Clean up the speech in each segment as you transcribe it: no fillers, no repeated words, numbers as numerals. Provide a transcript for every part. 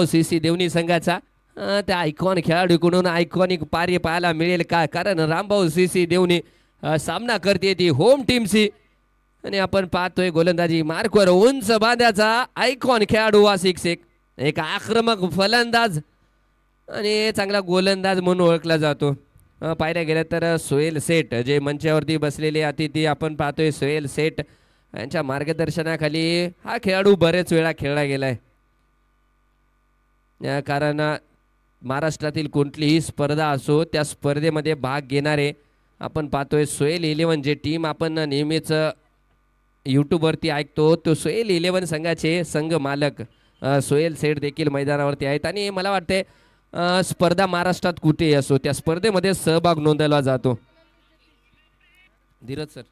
CC Deoni संघाचा त्या icon खेळाडूकडून iconic कार्य पाहायला मिळेल का, कारण रामभाऊ सीसी देवणी सामना करते ती होम टीमशी आणि आपण पाहतोय गोलंदाजी मार्कवर उंच बांध्याचा आयकॉन खेळाडू वासिक शेख, एक आक्रमक फलंदाज आणि चांगला गोलंदाज म्हणून ओळखला जातो. पाहायला गेलं तर सोहेल सेठ जे मंचावरती बसलेले अतिथी आपण पाहतोय, सोहेल सेठ यांच्या मार्गदर्शनाखाली हा खेळाडू बरेच वेळा खेळला गेलाय. कारण महाराष्ट्रातील कोणतीही स्पर्धा असो त्या स्पर्धेमध्ये भाग घेणारे आपण पाहतोय सोहेल 11 जे टीम आपण नेहमीच यूट्यूबवरती ऐकतो, तो सोहेल 11 संघाचे संघ मालक सोहेल सेठ देखील मैदानावरती आहेत आणि मला वाटते स्पर्धा महाराष्ट्रात कुठेही असो त्या स्पर्धेमध्ये सहभाग नोंदवला जातो. धीरज सर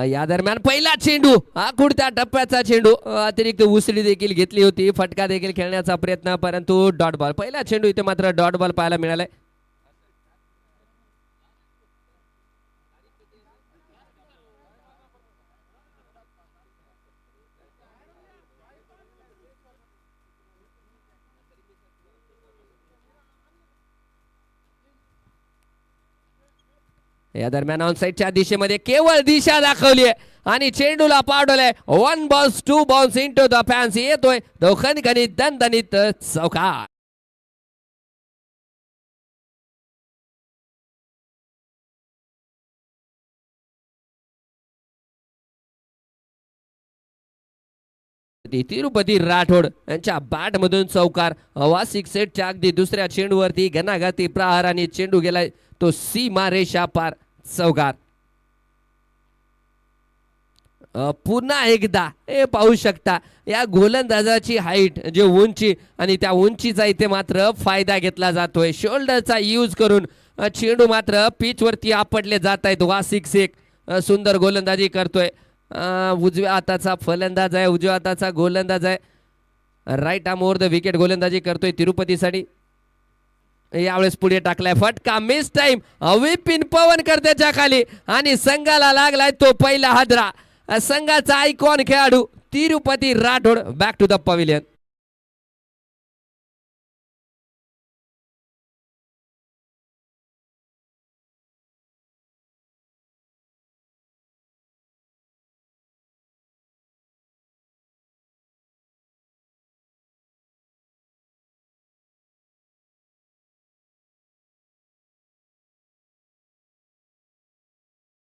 या दरम्यान पहिला चेंडू आखुडत्या टप्प्याचा चेंडू, अतिरिक्त उसळी देखील घेतली होती, फटका देखील खेळण्याचा प्रयत्न, परंतु डॉट बॉल. पहिला चेंडू इथे मात्र डॉट बॉल पाहायला मिळालाय. या दरम्यान ऑन साइडच्या दिशेमध्ये केवळ दिशा दाखवली आहे आणि चेंडूला पाडवलंय. 1 balls 2 balls into the fans. येतोय तो खणखणीत दणदणीत चौकार. तिरुपती राठोड यांच्या बॅट मधून चौकार. वासिक सेटच्या अगदी दुसऱ्या चेंडूवरती घणाघाती प्रहार आणि चेंडू गेलाय तो सीमा रेषा पार चौकार. पुन्हा एकदा हे पाहू शकता या गोलंदाजाची हाईट जे उंची आणि त्या उंचीचा इथे मात्र फायदा घेतला जातोय. शोल्डरचा यूज करून चेंडू मात्र पिच वरती आपटले जात आहेत. वासिक शेख सुंदर गोलंदाजी करतोय. उजव्या हाताचा फलंदाज आहे, उजव्या हाताचा गोलंदाज आहे. Right arm over the wicket गोलंदाजी करतोय तिरुपतीसाठी. यावेळेस पुढे टाकलाय फटका, मिस टाइम. विपिन पवनकर त्याच्या खाली आणि संघाला लागलाय तो पहिला हादरा. संघाचा आयकॉन खेळाडू Tirupati Rathod back to the pavilion.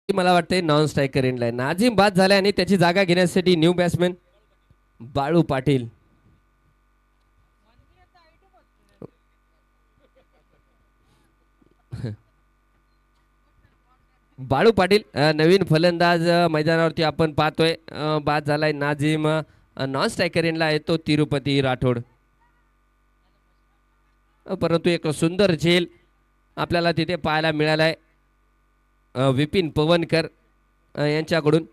मला वाटते नॉन स्ट्रायकर एंडला नाझीम बाद झालाय आणि त्याची जागा घेण्यासाठी न्यू बॅट्समॅन बाळू पाटील. बाळू पाटील नवीन फलंदाज मैदानावरती आपण पाहतोय. बाद झालाय नाझीम. नॉन स्ट्रायकर एंडला येतो तिरुपती राठोड. परंतु एक सुंदर झेल आपल्याला तिथे पाहायला मिळालाय विपिन पवनकर यांच्याकडून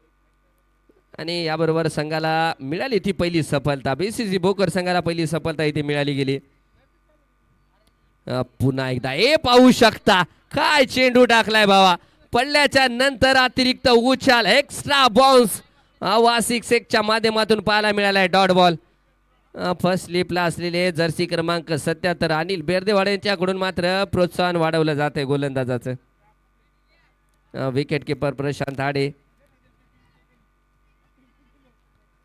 आणि याबरोबर संघाला मिळाली ती पहिली सफलता. बीसीसी भोकर संघाला पहिली सफलता इथे मिळाली गेली. पुन्हा एकदा हे पाहू शकता काय चेंडू टाकलाय बाबा. पडल्याच्या नंतर अतिरिक्त उछाल एक्स्ट्रा बाउन्स वासिक शेखच्या माध्यमातून पाहायला मिळालाय डॉट बॉल. फर्स्ट स्लिपला असलेले जर्सी क्रमांक 77 अनिल बेर्देवाड यांच्याकडून मात्र प्रोत्साहन वाढवलं जात आहे गोलंदाजाचं. विकेट किपर प्रशांत आडे.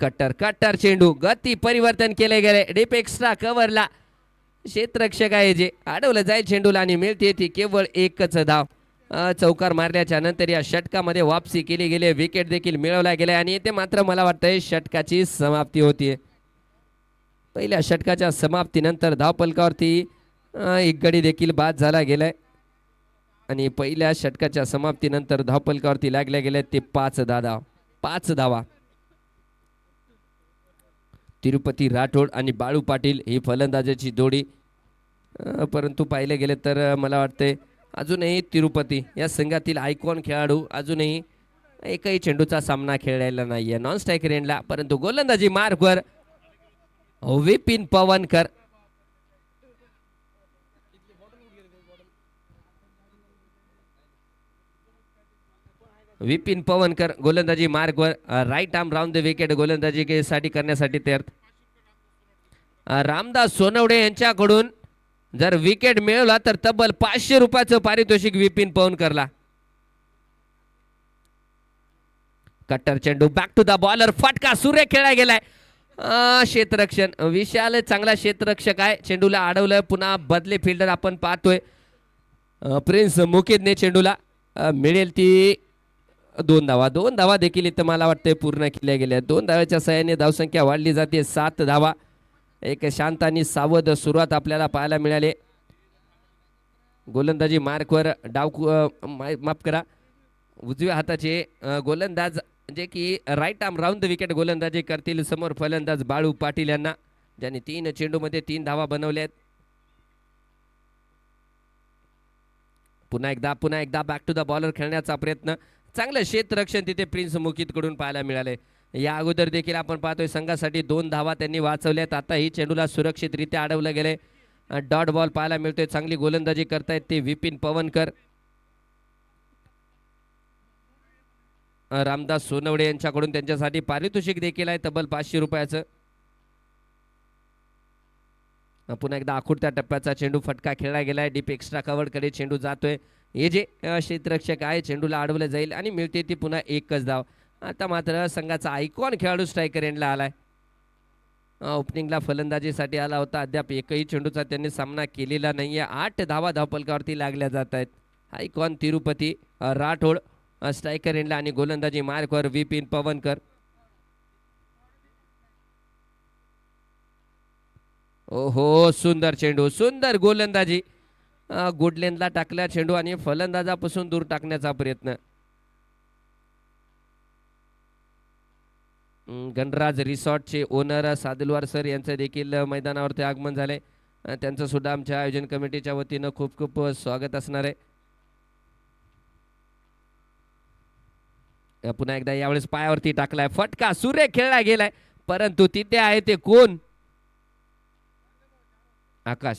कट्टर कट्टर चेंडू, गती परिवर्तन केले गेले. डीप एक्स्ट्रा कव्हरला क्षेत्ररक्षक आहे जे अडवलं जाईल चेंडूला आणि मिळते ती केवळ एकच धाव. चौकार मारल्याच्या नंतर या षटकामध्ये वापसी केली गेली. विकेट देखील मिळवला गेला आणि इथे मात्र मला वाटतंय षटकाची समाप्ती होतीये. पहिल्या षटकाच्या समाप्तीनंतर धावफलकावरती एक गडी देखील बाद झाला गेलाय आणि पहिल्या षटकाच्या समाप्तीनंतर धावफलकावरती लागल्या गेल्या ते 5 धावा. तिरुपती राठोड आणि बाळू पाटील ही फलंदाजाची जोडी. परंतु पाहिले गेले तर मला वाटते अजूनही तिरुपती या संघातील आयकॉन खेळाडू अजूनही एकही चेंडूचा सामना खेळलेला नाहीये नॉन स्ट्रायकर एंडला. परंतु गोलंदाजी मार्कवर विपिन पवनकर विपिन पवनकर गोलंदाजी मार्कवर, right arm round the wicket गोलंदाजी साठी करण्यासाठी तयार. रामदास सोनवडे यांच्याकडून जर विकेट मिळवला तर तब्बल 500 रुपयाचं पारितोषिक विपिन पवनकरला. कट्टर चेंडू बॅक टू द बॉलर, फटका सूर्य खेळला गेलाय. क्षेत्ररक्षण विशाल चांगला क्षेत्ररक्षक आहे. चेंडूला अडवलं, पुन्हा बदले फिल्डर आपण पाहतोय. प्रिन्स मुकिदने चेंडूला मिळेल ती 2 धावा. 2 धावा देखील इथं मला वाटतं पूर्ण केल्या गेल्या. 2 धाव्याच्या सहाय्याने धावसंख्या वाढली जाते 7 धावा. एक शांत आणि सावध सुरुवात आपल्याला पाहायला मिळाली. गोलंदाजी मार्कवर माफ करा, उजव्या हाताचे गोलंदाज जे की right arm round the wicket गोलंदाजी करतील. समोर फलंदाज बाळू पाटील यांना, ज्यांनी 3 चेंडूमध्ये 3 धावा बनवल्या आहेत. पुन्हा एकदा बॅक टू द बॉलर खेळण्याचा प्रयत्न. चांगलं क्षेत्ररक्षण तिथे प्रिन्स मुकित कडून पाहायला मिळाले. या अगोदर देखील आपण पाहतोय संघासाठी 2 धावा त्यांनी वाचवल्यात. आता ही चेंडूला सुरक्षितरित्या अडवलं गेले. डॉट बॉल पाहायला मिळतोय. चांगली गोलंदाजी करतायत ते विपिन पवनकर. रामदास सोनवडे यांच्याकडून त्यांच्यासाठी पारितोषिक देखील आहे तब्बल 500 रुपयाचं. पुन्हा एकदा आखुडत्या टप्प्याचा चेंडू फटका खेळला गेलाय. डीप एक्स्ट्रा कव्हर कडे चेंडू जातोय. हे जे क्षेत्ररक्षक आहे चेंडूला अडवलं जाईल आणि मिळते ती पुन्हा एकच धाव. आता मात्र संघाचा आयकॉन खेळाडू स्ट्रायकर एंडला आलाय. ओपनिंगला फलंदाजीसाठी आला होता. अद्याप एकही चेंडूचा त्यांनी सामना केलेला नाहीये. 8 धावा धावपलकावरती लागल्या जात आहेत. आयकॉन तिरुपती राठोड स्ट्रायकर एंडला आणि गोलंदाजी मार्कवर विपिन पवनकर. ओहो, सुंदर चेंडू, सुंदर गोलंदाजी. गुडलेनला टाकल्या चेंडू आणि फलंदाजापासून दूर टाकण्याचा प्रयत्न. गणराज रिसॉर्टचे ओनर सादलवार सर यांचं देखील मैदानावरती आगमन झाले. त्यांचं सुद्धा आमच्या आयोजन कमिटीच्या वतीनं खूप खूप स्वागत असणार आहे. पुन्हा एकदा यावेळेस पायावरती टाकलाय फटका, सूर्य खेळला गेलाय, परंतु तिथे आहे ते कोण? आकाश.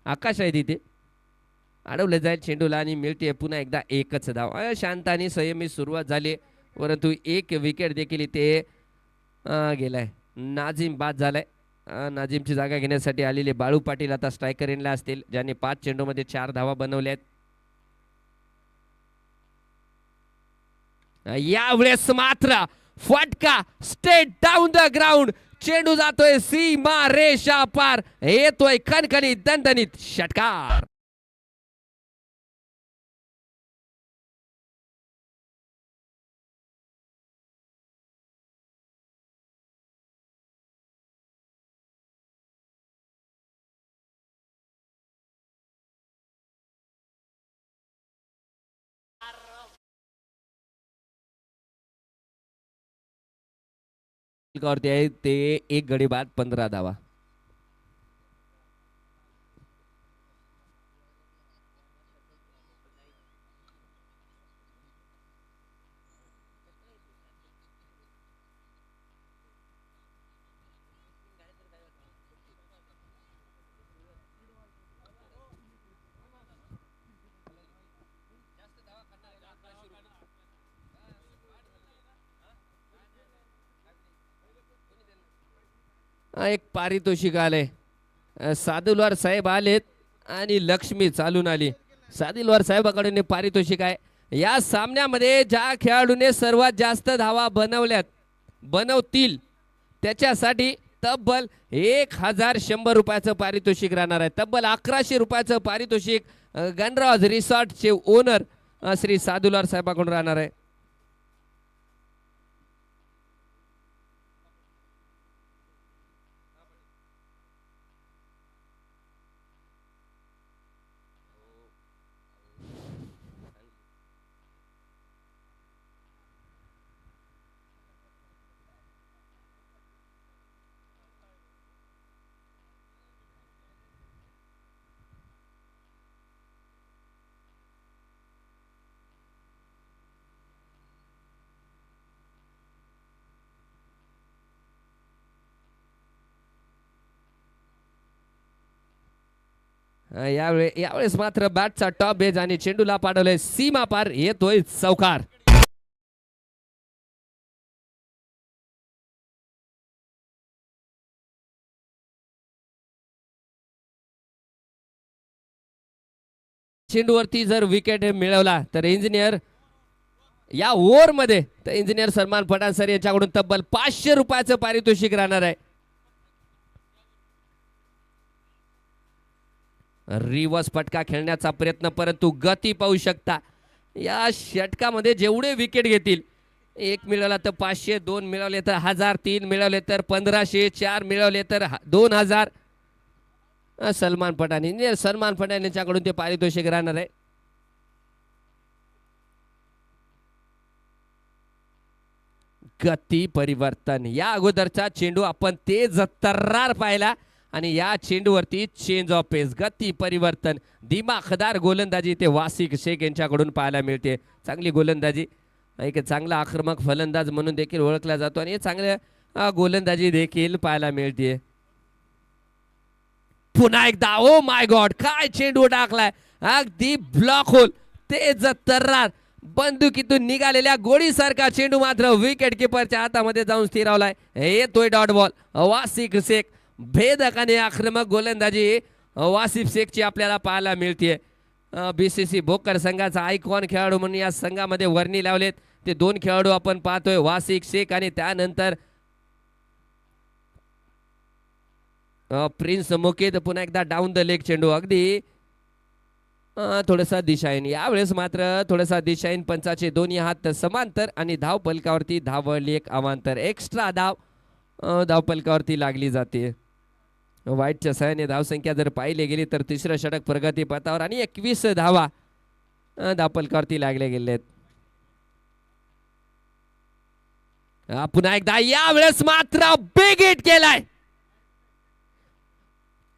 आकाश आहे तिथे. अडवलं जाईल चेंडूला आणि मिळते पुन्हा एकदा एकच धाव. शांत आणि संयमी सुरुवात झाली, परंतु एक विकेट देखील इथे गेलाय. नाझीम बाद झालाय. नाझीमची जागा घेण्यासाठी आलेले बाळू पाटील आता स्ट्रायकर एंडला असतील, ज्यांनी 5 चेंडूमध्ये 4 धावा बनवल्या आहेत. यावेळेस मात्र फटका स्ट्रेट डाऊन द ग्राउंड. चेंडू जातोय सीमा रेषा पार, येतोय खणखणीत दणदणीत षटकार. वरती आहे ते 1 गडी बाद 15 धावा. एक पारितोषिक आले. सादुलवार साहेब आलेत आणि लक्ष्मी चालून आली. सादिलवार साहेबाकडून पारितोषिक आहे. या सामन्यामध्ये ज्या खेळाडूने सर्वात जास्त धावा बनवतील त्याच्यासाठी तब्बल 1100 रुपयाचं पारितोषिक राहणार आहे. तब्बल 1100 रुपयाचं पारितोषिक गणराज रिसॉर्टचे ओनर श्री सादुलवार साहेबाकडून राहणार आहे. यावेळेस मात्र बॅटचा टॉप बेज आणि चेंडूला पाठवलंय सीमा पार, येतोय चौकार. चेंडूवरती जर विकेट मिळवला तर इंजिनियर या ओव्हर मध्ये तर इंजिनियर सलमान पठाण सर यांच्याकडून तब्बल 500 रुपयाचं पारितोषिक राहणार आहे. रिवर्स फटका खेळण्याचा प्रयत्न, परंतु गती पाहू शकता या षटकामध्ये जेवढे विकेट घेतील, एक मिळवला तर 500, 2 मिळवले तर 1000, 3 मिळवले तर 1500, 4 मिळवले तर 2000. सलमान पठाण, इंजिनियर सलमान पठाण यांच्याकडून ते पारितोषिक राहणार आहे. गती परिवर्तन, या अगोदरचा चेंडू आपण तेज तर्रार पाहिला आणि या चेंडूवरती चेंज ऑफ पेस, गती परिवर्तन, दिमाखदार गोलंदाजी ते वासिक शेख यांच्याकडून पाहायला मिळते. चांगली गोलंदाजी, एक चांगला आक्रमक फलंदाज म्हणून देखील ओळखला जातो आणि चांगल्या गोलंदाजी देखील पाहायला मिळते. पुन्हा एकदा, ओ माय गॉड, काय चेंडू टाकलाय, अगदी ब्लॉक होल, तेज तर्रार बंदुकीतून निघालेल्या गोळीसारखा चेंडू मात्र विकेट किपरच्या हातामध्ये जाऊन स्थिरावलाय. येतोय डॉट बॉल. वासिक शेख, भेदक आणि आक्रमक गोलंदाजी वासिफ शेखची आपल्याला पाहायला मिळते. बीसीसी भोकर संघाचा आयकॉन खेळाडू म्हणून या संघामध्ये वर्णी लावलेत ते 2 खेळाडू आपण पाहतोय, वासिक शेख आणि त्यानंतर प्रिन्स मुकेद. पुन्हा एकदा डाऊन द लेग चेंडू, अगदी थोडासा दिशाहीन, यावेळेस मात्र थोडासा दिशाहीन. पंचाचे दोन्ही हात समांतर आणि धाव पलकावरती धावली एक अवांतर, एक्स्ट्रा धाव पलकावरती लागली जाते. वाईटच्या सहाय्याने धावसंख्या जर पाहिली गेली तर तिसरं षटक प्रगती पथावर आणि 21 धावा धावपलकावरती लागले गेले आहेत. पुन्हा एकदा, यावेळेस मात्र बिग हिट केलाय.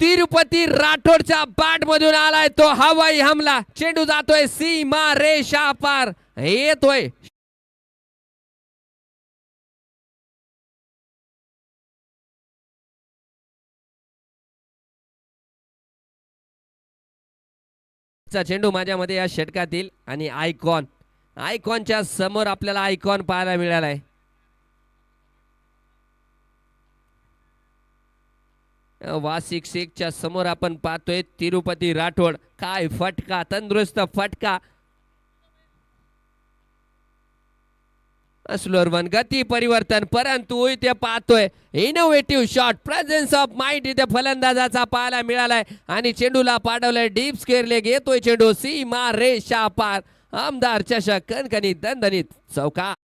तिरुपती राठोडच्या बॅट मधून आलाय तो हवाई हमला, चेंडू जातोय सीमा रेषा पार, येतोय चेंडू माझ्यामध्ये या षटकातील आणि आयकॉनच्या समोर आपल्याला आयकॉन पाहायला मिळालाय. वासिक शेखच्या समोर आपण पाहतोय तिरुपती राठोड. काय फटका, तंदुरुस्त फटका. स्लोअर वन, गती परिवर्तन, परंतु इथे पाहतोय innovative shot, presence of mind इथे फलंदाजाचा पाहायला मिळालाय आणि चेंडूला पाठवलंय डीप स्क्वेअर लेग, येतोय चेंडू सीमा रेषा पार, आमदार चषक, कणकणीत दणदणीत चौकार.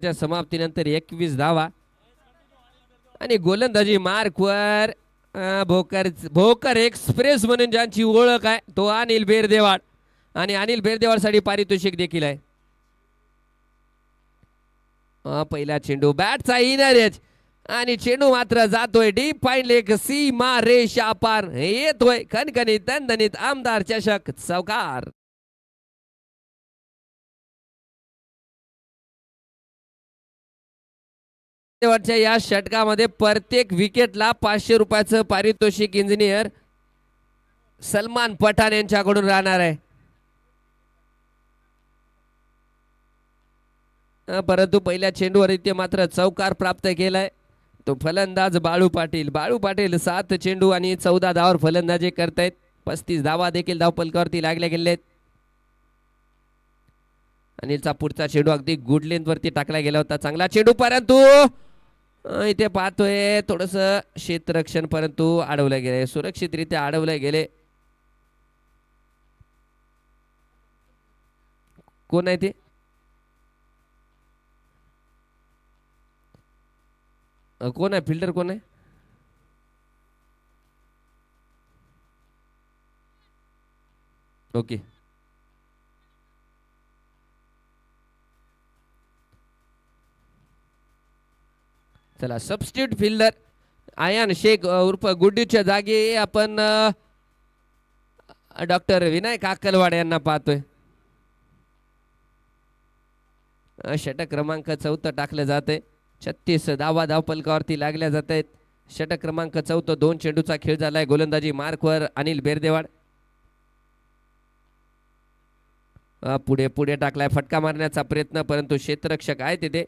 समाप्तीनंतर 21 धावा आणि गोलंदाजी मार्कवर भोकर एक्सप्रेस म्हणून ज्यांची ओळख आहे तो अनिल बेरदेवाड आणि अनिल बेरदेवाडसाठी पारितोषिक देखील आहे. पहिला चेंडू बॅटचा इनर एज आणि चेंडू मात्र जातोय डीप फाईन लेग, सीमा रेषा पार, येतोय खणखणीत दणदणीत आमदार चषक, चौकार. या षटकामध्ये प्रत्येक विकेटला 500 रुपयाचं पारितोषिक इंजिनियर सलमान पठाण यांच्याकडून राहणार आहे. परंतु पहिल्या चेंडूवर इथे मात्र चौकार प्राप्त केलाय तो फलंदाज बाळू पाटील 7 चेंडू आणि 14 धावावर फलंदाजी करतायत. 35 धावा देखील धावपलकावरती लागल्या गेलेत. अनिलचा पुढचा चेंडू अगदी गुड लेंथ वरती टाकला गेला होता, चांगला चेंडू, परंतु इथे पाहतोय थोडस क्षेत्ररक्षण, परंतु अडवलं गेले, सुरक्षितरित्या अडवलं गेले. कोण आहे ते? कोण आहे फिल्डर, कोण आहे? ओके. चला सबस्टिट्यूट फिल्डर आयान शेख उर्फ गुड्डीच्या जागी आपण डॉक्टर विनायक अक्कलवाड यांना पाहतोय. षटक क्रमांक 14 टाकलं जाते. 36 धावा धावपलकावरती लागल्या जात आहेत. षटक क्रमांक 14. 2 चेंडूचा खेळ झालाय. गोलंदाजी मार्कवर अनिल बेरदेवाड. पुढे पुढे टाकलाय. फटका मारण्याचा प्रयत्न परंतु क्षेत्ररक्षक आहे तिथे.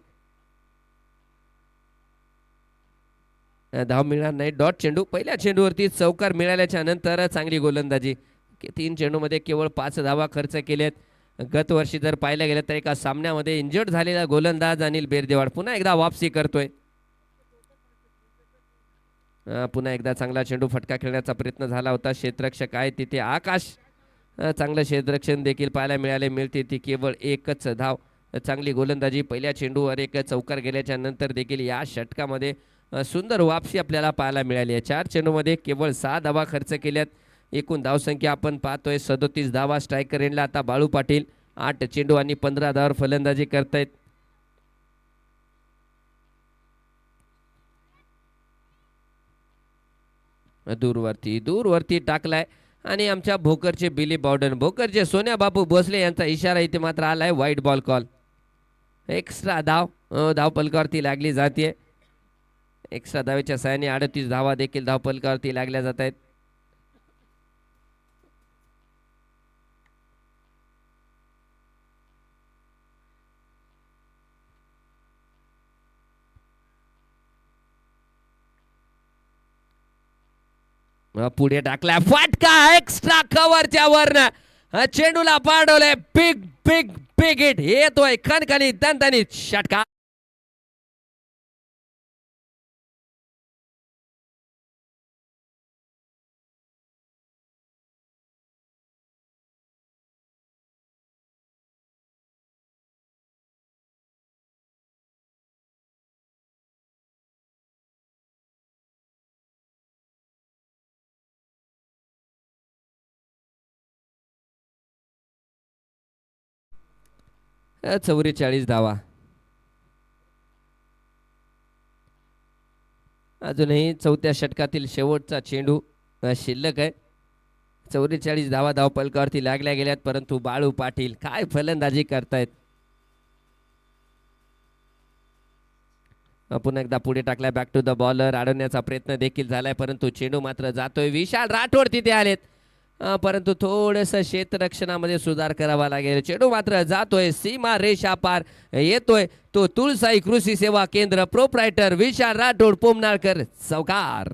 धाव मिळणार नाही. डॉट चेंडू. पहिल्या चेंडूवरती चौकार मिळाल्याच्या नंतर चांगली गोलंदाजी. 3 चेंडूमध्ये केवळ 5 धावा खर्च केलेत. गत वर्षी जर पाहायला गेलं तर एका सामन्यामध्ये इंजर्ड झालेला गोलंदाज अनिल बेरदेवाड पुन्हा एकदा वापसी करतोय. पुन्हा एकदा चांगला चेंडू फटका खेळण्याचा प्रयत्न झाला होता. क्षेत्ररक्षक आहे तिथे आकाश. चांगलं क्षेत्ररक्षण देखील पाहायला मिळते ती केवळ एकच धाव. चांगली गोलंदाजी. पहिल्या चेंडूवर एक चौकार गेल्याच्या नंतर देखील या षटकामध्ये सुंदर वापसी आपल्याला पाहायला मिळाली आहे. 4 चेंडूमध्ये केवळ 6 धावा खर्च केल्यात. एकूण धावसंख्या आपण पाहतोय 37 धावा. स्ट्रायकर एंडला आता बाळू पाटील. 8 चेंडू आणि 15 धावांवर फलंदाजी करतायत. दूरवरती टाकलाय आणि आमच्या भोकरचे बिली बॉर्डन भोकरचे सोन्या बापू भोसले यांचा इशारा इथे मात्र आलाय. वाईट बॉल कॉल. एक्स्ट्रा धाव धावपलकावरती लागली जाते. एक्स्ट्रा धावेच्या साहाय्याने 38 धावा देखील धावपलकावरती लागल्या जात आहेत. पुढे टाकलाय. फटका एक्स्ट्रा कव्हरच्या वरनं चेंडूला पाडवलंय. Big big big hit. येतोय खणखणीत दणदणीत षटका. अ, 44 धावा. अजूनही चौथ्या षटकातील शेवटचा चेंडू शिल्लक आहे. 44 धावा धावपलकावरती लागल्या गेल्यात परंतु बाळू पाटील काय फलंदाजी करतायत. पुन्हा एकदा पुढे टाकलाय. Back to the bowler. अडवण्याचा प्रयत्न देखील झालाय परंतु चेंडू मात्र जातोय. विशाल राठोड तिथे आलेत परंतु थोडंसं क्षेत्ररक्षणामध्ये सुधार करावा लागेल. चेंडू मात्र जातोय. सीमा रेषा पार येतोय तो तुळसाई कृषी सेवा केंद्र प्रोप्रायटर विशाल राठोड पोमनाळकर चौकार.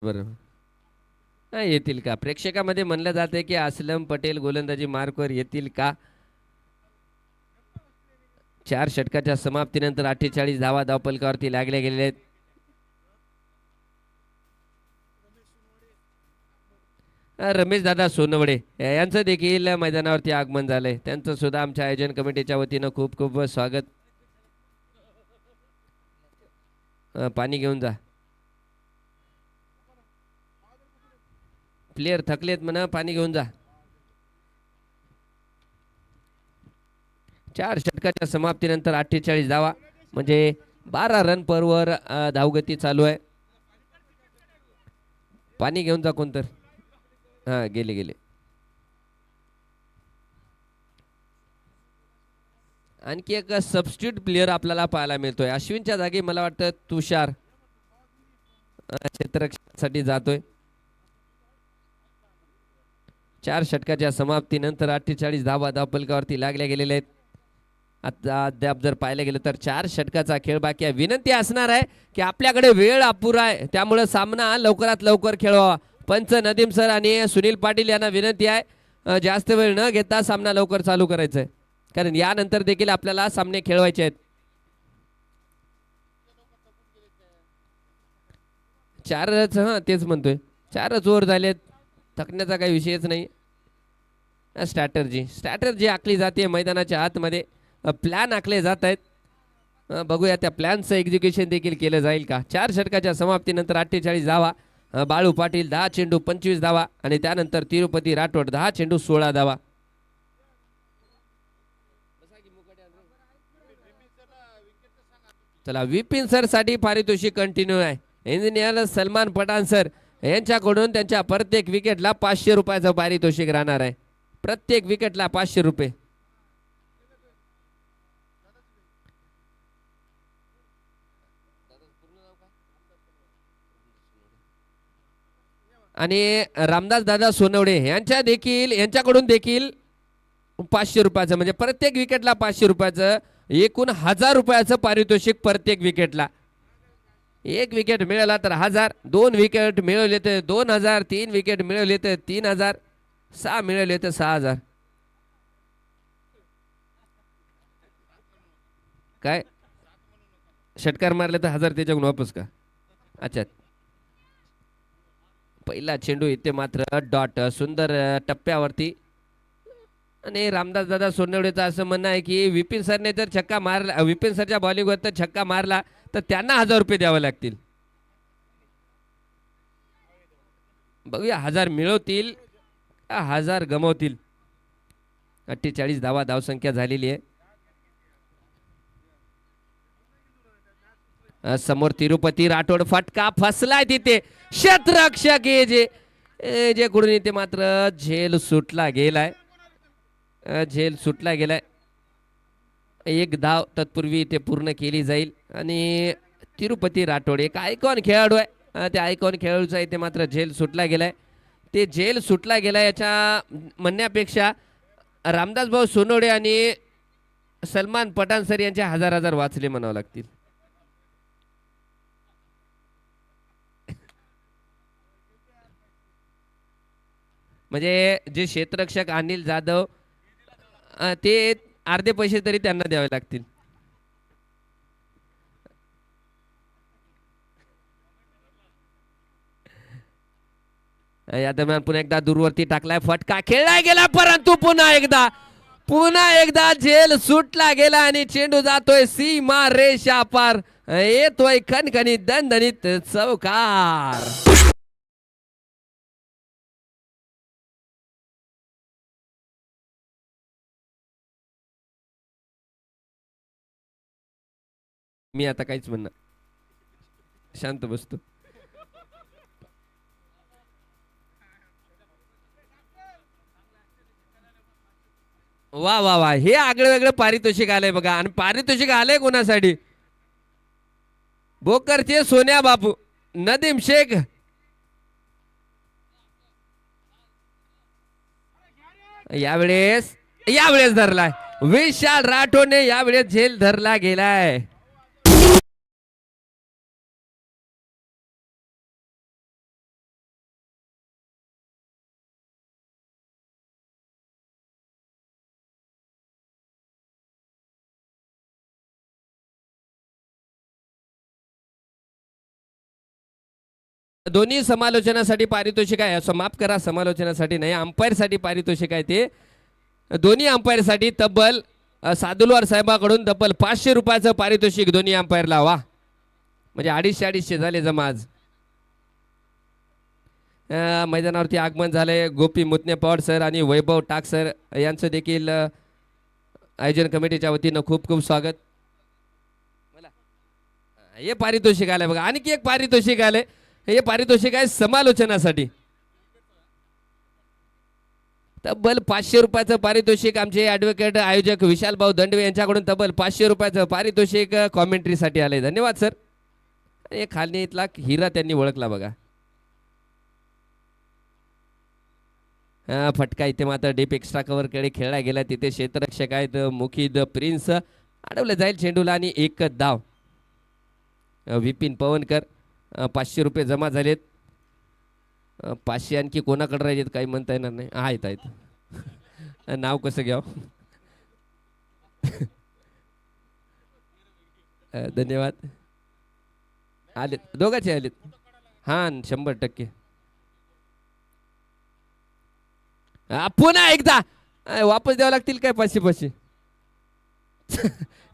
बरोबर. येतील का प्रेक्षकामध्ये म्हणलं जाते की असलम पटेल गोलंदाजी मार्कवर येतील का. 4 षटकाच्या समाप्तीनंतर 48 धावा धावपलकावरती लागल्या गेलेल्या आहेत. रमेश दादा सोनवडे यांचं देखील मैदानावरती आगमन झालंय. त्यांचं सुद्धा आमच्या आयोजन कमिटीच्या वतीनं खूप खूप स्वागत. पाणी घेऊन जा. प्लेयर थकलेत म्हणा. पाणी घेऊन जा. 4 षटकाच्या समाप्तीनंतर 48 धावा म्हणजे 12 रन पर ओव्हर धावगती चालू आहे. पाणी घेऊन जा कोणतर. गेले. आणखी एक सबस्टिट्यूट प्लेयर आपल्याला पाहायला मिळतोय. अश्विनच्या जागी मला वाटतं तुषार क्षेत्ररक्षणासाठी जातोय. 4 षटकाच्या समाप्तीनंतर 48 धावा धावपलकावरती लागल्या गेलेल्या आहेत. आता अद्याप जर पाहायला गेलं तर 4 षटकाचा खेळ बाकी आहे. विनंती असणार आहे की आपल्याकडे वेळ अपुरा आहे त्यामुळे सामना लवकरात लवकर खेळवा. पंच नदीम सर आणि सुनील पाटील यांना विनंती आहे जास्त वेळ न घेता सामना लवकर चालू करायचा आहे, कारण यानंतर देखील आपल्याला सामने खेळवायचे आहेत. 4च तेच म्हणतोय, 4च ओव्हर झालेत, थकण्याचा काही विषयच नाही. स्ट्रॅटर्जी आखली जाते मैदानाच्या आतमध्ये, प्लॅन आखले जात आहेत. बघूया त्या प्लॅनचं एक्झिक्युशन देखील केलं जाईल का. 4 षटकाच्या समाप्तीनंतर 48 धावा. बाळू पाटील 10 चेंडू 25 धावा आणि त्यानंतर तिरुपती राठोड 10 चेंडू 16 धावा. चला विपिन सर साठी पारितोषिक कंटिन्यू आहे. इंजिनियर सलमान पठाण सर यांच्याकडून त्यांच्या प्रत्येक विकेटला 500 रुपयाचं पारितोषिक राहणार आहे. प्रत्येक विकेटला 500 रुपये. आणि रामदास दादा सोनवडे यांच्याकडून देखील 500 रुपयाचं, म्हणजे प्रत्येक विकेटला 500 रुपयाचं, एकूण 1000 रुपयाचं पारितोषिक प्रत्येक विकेटला. एक विकेट मिळाला तर 1000, 2 विकेट मिळवले तर 2000, 3 विकेट मिळवले तर 3000, 6 मिळवले तर 6000. काय षटकार मारले तर 1000 त्याच्याकडून वापस का. अच्छा, पहिला चेंडू इथे मात्र डॉट, सुंदर टप्प्यावरती. आणि रामदास दादा सोनवडेचं असं म्हणणं आहे की विपिन सरने जर छक्का मारला, विपिन सरच्या बॉलिंगवर तर छक्का मारला तर त्यांना 1000 रुपये द्यावे लागतील. बघूया 1000 मिळवतील का 1000 गमवतील. 48 धावा धावसंख्या झालेली आहे. समोर तिरुपती राठोड, फटका फसलाय तिथे. क्षेत्ररक्षक जे कडून इथे मात्र झेल सुटला गेलाय. एक धाव तत्पूर्वी इथे पूर्ण केली जाईल. आणि तिरुपती राठोड एक आयकॉन खेळाडू आहे, त्या आयकॉन खेळाडूचा इथे मात्र झेल सुटला गेलाय. ते झेल सुटला गेलाय याच्या म्हणण्यापेक्षा रामदास भाऊ सोनवडे आणि सलमान पठाण सर यांचे 1000 वाचले म्हणावं लागतील. म्हणजे जे क्षेत्ररक्षक अनिल जाधव ते अर्धे पैसे तरी त्यांना द्यावे लागतील. या दरम्यान पुन्हा एकदा दूरवरती टाकलाय, फटका खेळला गेला, परंतु पुन्हा एकदा झेल सुटला गेला आणि चेंडू जातोय सीमा रेषा पार, येतोय खणखणीत दणदणीत चौकार. मी आता काहीच म्हणणार, शांत बसतो. वा वा वा, हे आगळे वेगळे पारितोषिक आलंय बघा. आणि पारितोषिक आलंय कोणासाठी? भोकरचे सोन्या बापू नदीम शेख. यावेळेस धरलाय विशाल राठोडने, यावेळेस झेल धरला गेलाय. दोन्ही समालोचनासाठी पारितोषिक आहे, असं माफ करा, समालोचनासाठी नाही, अंपायर साठी पारितोषिक आहे. ते दोन्ही अंपायर साठी तब्बल सादुलवार साहेबांकडून तब्बल 500 रुपयाचं पारितोषिक दोन्ही अंपायरला. वा, म्हणजे 250 झाले जमा आज. मैदानावरती आगमन झालंय गोपी मुतने पवार सर आणि वैभव टाक सर यांचं देखील आयोजन कमिटीच्या वतीनं खूप खूप स्वागत. हे पारितोषिक आलंय बघा, आणखी एक पारितोषिक आलंय. हे पारितोषिक आहे समालोचनासाठी, तब्बल 500 रुपयाचं पारितोषिक. आमचे ॲडव्होकेट आयोजक विशाल भाऊ दंडवे यांच्याकडून तब्बल 500 रुपयाचं पारितोषिक कॉमेंट्रीसाठी आले. धन्यवाद सर. हे खालनी इथला हिरा त्यांनी ओळखला बघा. फटका इथे मात्र डीप एक्स्ट्रा कव्हर कडे खेळला गेला. तिथे क्षेत्ररक्षक आहेत मुखिद प्रिन्स, अडवलं जाईल चेंडूला आणि एक धाव. विपिन पवनकर 500 रुपये जमा झालेत. 500 आणखी कोणाकडे राहिलेत काही म्हणता येणार नाही. आहेत नाव कसं घ्याव. धन्यवाद. आलेत दोघांचे आलेत. हा 100%. पुन्हा एकदा वापस द्यावं लागतील काय 500.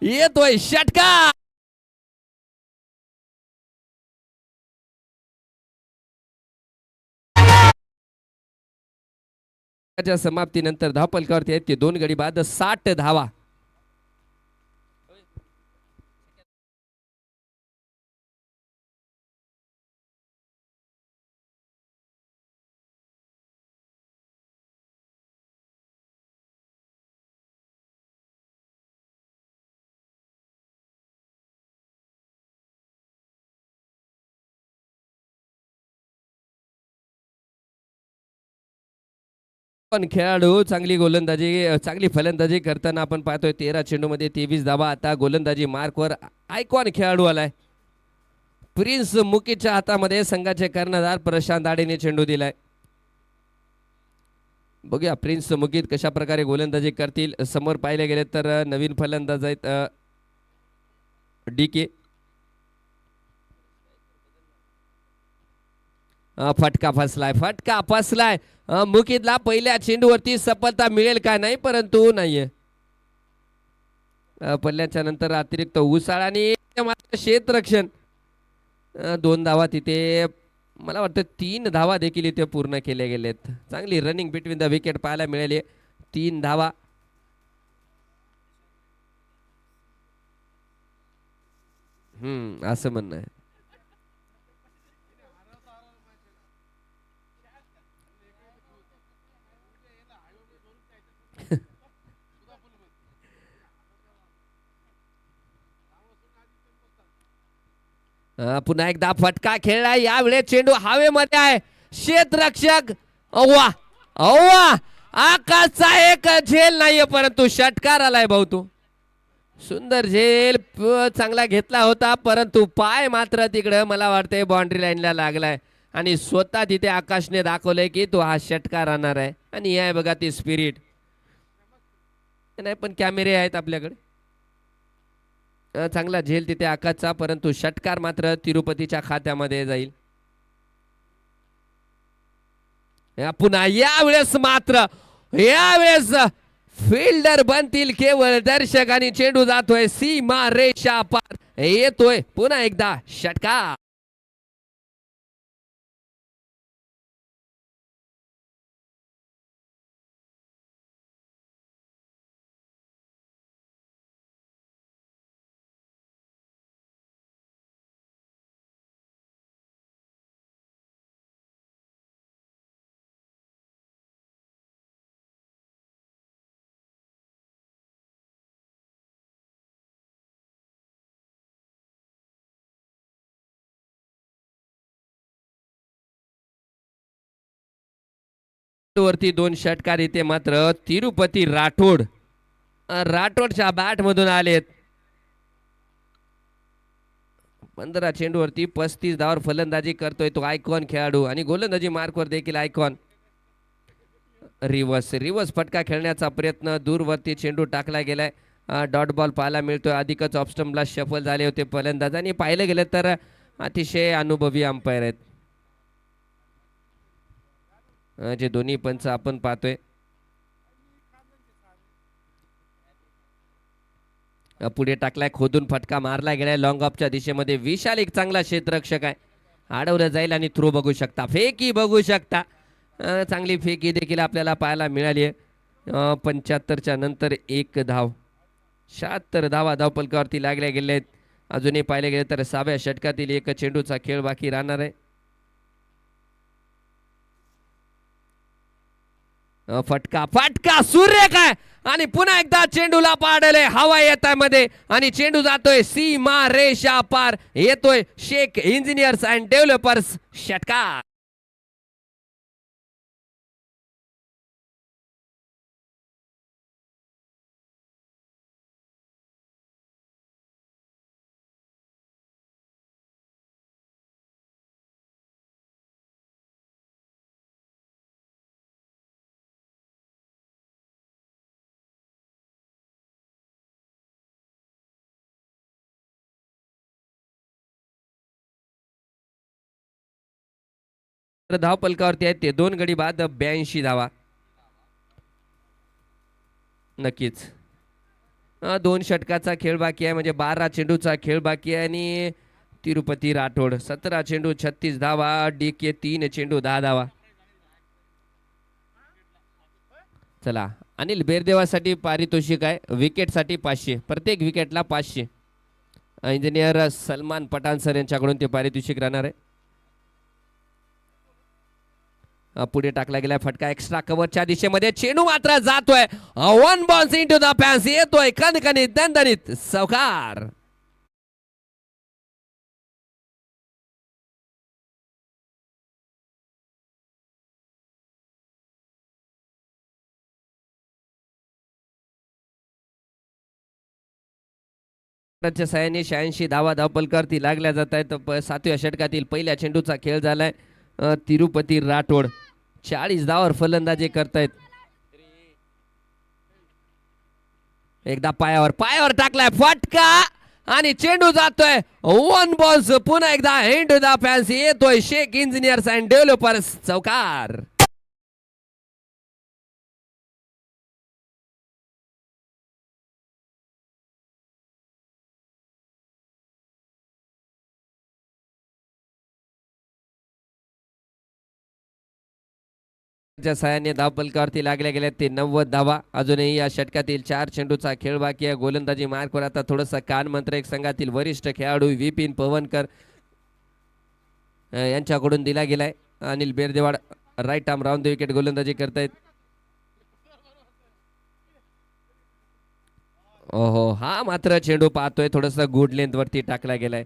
येतोय षटका. समाप्तीनंतर धावपलकावरती आहेत ते 2 गडी बाद 60 धावा. पण खेळाडू चांगली गोलंदाजी चांगली फलंदाजी करताना आपण पाहतोय 13 चेंडूमध्ये 23 धावा. आता गोलंदाजी मार्कवर आयकॉन खेळाडू आलाय. प्रिन्स मुकीच्या हातामध्ये संघाचे कर्णधार प्रशांत आडेने चेंडू दिलाय. बघूया प्रिन्स मुकीत कशा प्रकारे गोलंदाजी करतील. समोर पाहिले गेले तर नवीन फलंदाज आहेत DK. फटका फसलाय. मुकीतला पहिल्या चेंडूवरती सफलता मिळेल का नाही, परंतु नाहीये. पल्ल्याच्या नंतर अतिरिक्त उसाळ आणि क्षेत्ररक्षण. 2 धावा तिथे. मला वाटतं 3 धावा देखील इथे पूर्ण केले गेलेत. चांगली रनिंग बिटवीन द विकेट पाहायला मिळाली. 3 धावा. असं म्हणणं आहे. पुन्हा एकदा फटका खेळला. यावेळेस चेंडू हवेमध्ये आहे. क्षेत्ररक्षक अव्वा अव्वा आकाशचा एक झेल नाहीये, परंतु षटकार आलाय भाऊ. तो सुंदर झेल चांगला घेतला होता, परंतु पाय मात्र तिकडं मला वाटतंय बाउंड्री लाईनला लागलाय. आणि स्वतः तिथे आकाशने दाखवलंय की तो हा षटकार आणणार आहे. आणि आहे बघा ती स्पिरिट. नाही पण कॅमेरे आहेत आपल्याकडे. चांगला झेल तिथे आकाशचा, परंतु षटकार मात्र तिरुपतीच्या खात्यामध्ये जाईल. पुन्हा यावेळेस फिल्डर बनतील केवळ दर्शक आणि चेंडू जातोय सीमा रेषा पार. येतोय पुन्हा एकदा षटकार. वरती 2 षटकार इथे मात्र तिरुपती राठोडच्या बॅट मधून आलेत. 15 चेंडूवरती 35 धावांवर फलंदाजी करतोय तो आयकॉन खेळाडू. आणि गोलंदाजी मार्कवर देखील आयकॉन. रिवर्स फटका खेळण्याचा प्रयत्न. दूरवरती चेंडू टाकला गेलाय. डॉट बॉल पाहायला मिळतोय. अधिकच ऑफ स्टंपला शफल झाले होते फलंदाज. आणि पाहिलं गेलं तर अतिशय अनुभवी अंपायर आहेत जे दोन्ही पंच आपण पाहतोय. पुढे टाकलाय, खोदून फटका मारला गेलाय लॉंग ऑफच्या दिशेमध्ये. विशाल एक चांगला क्षेत्ररक्षक आहे. अडवलं जाईल आणि थ्रो बघू शकता, फेकी बघू शकता. चांगली फेकी देखील आपल्याला पाहायला मिळाली आहे. 75च्या नंतर 1 धाव. 76 धावा धावपलकावरती लागल्या गेल्या आहेत. अजूनही पाहिले गेले तर 6व्या षटकातील 1 चेंडूचा खेळ बाकी राहणार आहे. फटका सूर्य काय. आणि पुन्हा एकदा चेंडूला पाडले हवा येतामध्ये. आणि चेंडू जातोय सीमा रेषा पार. येतोय शेख इंजिनियर्स अँड डेव्हलपर्स षटकार. धाव पलकावरती आहेत ते 2 गडी बाद 82 धावा. नक्कीच 2 षटकाचा खेळ बाकी आहे, म्हणजे 12 चेंडूचा खेळ बाकी आहे. आणि तिरुपती राठोड 17 चेंडू 36 धावा. DK 3 चेंडू 10 धावा. चला, अनिल बेरदेवासाठी पारितोषिक आहे. विकेटसाठी 500, प्रत्येक विकेटला 500. इंजिनियर सलमान पठाण सर यांच्याकडून ते पारितोषिक राहणार आहे. पुढे टाकला गेला फटका एक्स्ट्रा कव्हरच्या दिशेमध्ये. चेंडू मात्र जातोय. 1 बॉल इनटू द पॅन्स. येतोय कणकणीत दणदणीत चौकार. सहाय्याने 86 धावा धावपलकावरती लागल्या जात आहेत. 7व्या षटकातील पहिल्या चेंडूचा खेळ झालाय. तिरुपती राठोड 40 धावावर फलंदाजी करतायत. एकदा पायावर टाकलाय फटका आणि चेंडू जातोय. 1 बॉल्स. पुन्हा एकदा इनटू द फॅन्स. येतोय शेख इंजिनियर्स अँड डेव्हलपर्स चौकार. सहाय्याने धावपलकावरती लागल्या गेल्या ते 90 धावा. अजूनही या षटकातील 4 चेंडूचा खेळ बाकी आहे. गोलंदाजी मार्कवर आता थोडंसं कान मंत्र एक संघातील वरिष्ठ खेळाडू विपिन पवनकर यांच्याकडून दिला गेलाय. Anil Berdewad right arm round the wicket गोलंदाजी करतायत. ओहो, हा मात्र चेंडू पाहतोय थोडंसं गुड लेंथ वरती टाकला गेलाय.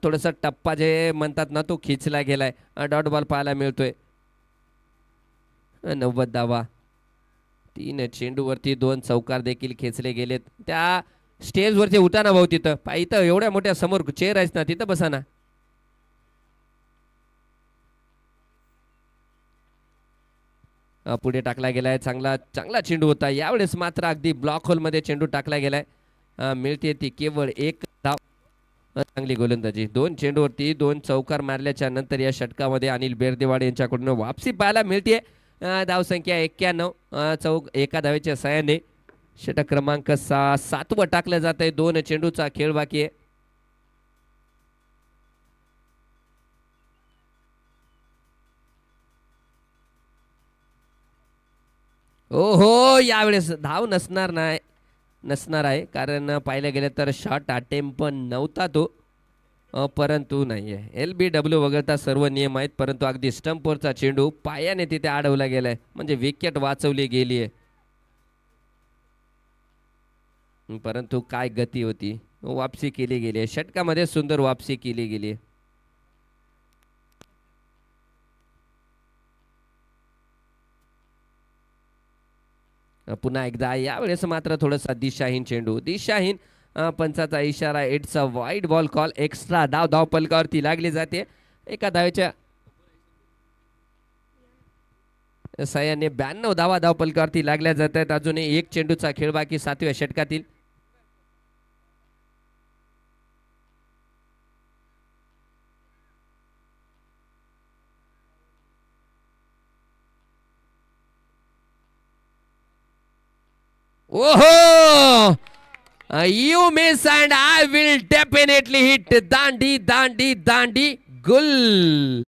थोडंसं टप्पा जे म्हणतात ना तो खिचला गेलाय. डॉट बॉल पाहायला मिळतोय. 90 धावा. 3 चेंडूवरती 2 चौकार देखील खेचले गेलेत. त्या स्टेजवरती उठा ना भाऊ. तिथं इथं एवढ्या मोठ्या समोर चेअर आहेस ना, तिथं बसा ना. पुढे टाकला गेलाय. चांगला चेंडू होता. यावेळेस मात्र अगदी ब्लॉक होल मध्ये चेंडू टाकला गेलाय. मिळते ती केवळ 1 धाव. चांगली गोलंदाजी. 2 चेंडूवरती 2 चौकार मारल्याच्या नंतर या षटकामध्ये अनिल बेरदेवाड यांच्याकडून वापसी पाहायला मिळते. धावसंख्या 91. एका धावेच्या सहाय्याने षटक क्रमांक 7वं टाकलं जात आहे. 2 चेंडूचा खेळ बाकी आहे. ओहो, यावेळेस धाव नसणार आहे, कारण पाहिलं गेलं तर शॉट अटेम्प्ट पण नव्हता तो. परंतु नाही आहे. LBW वगळता सर्व नियम आहेत, परंतु अगदी स्टंपवरचा चेंडू पायाने तिथे अडवला गेलाय, म्हणजे विकेट वाचवली गेली आहे. परंतु काय गती होती. वापसी केली गेली आहे. षटकामध्ये सुंदर वापसी केली गेली आहे. पुन्हा एकदा यावेळेस मात्र थोडासा दिशाहीन चेंडू. पंचाचा इशारा. It's a wide ball call. Extra धाव पलकावरती लागली जाते. एका धावेच्या सहाय्याने 92 धाव पलकावरती लागल्या जात आहेत. अजूनही 1 चेंडूचा खेळ बाकी 7व्या षटकातील. ओहो, you miss and I will definitely hit. दांडी गुल.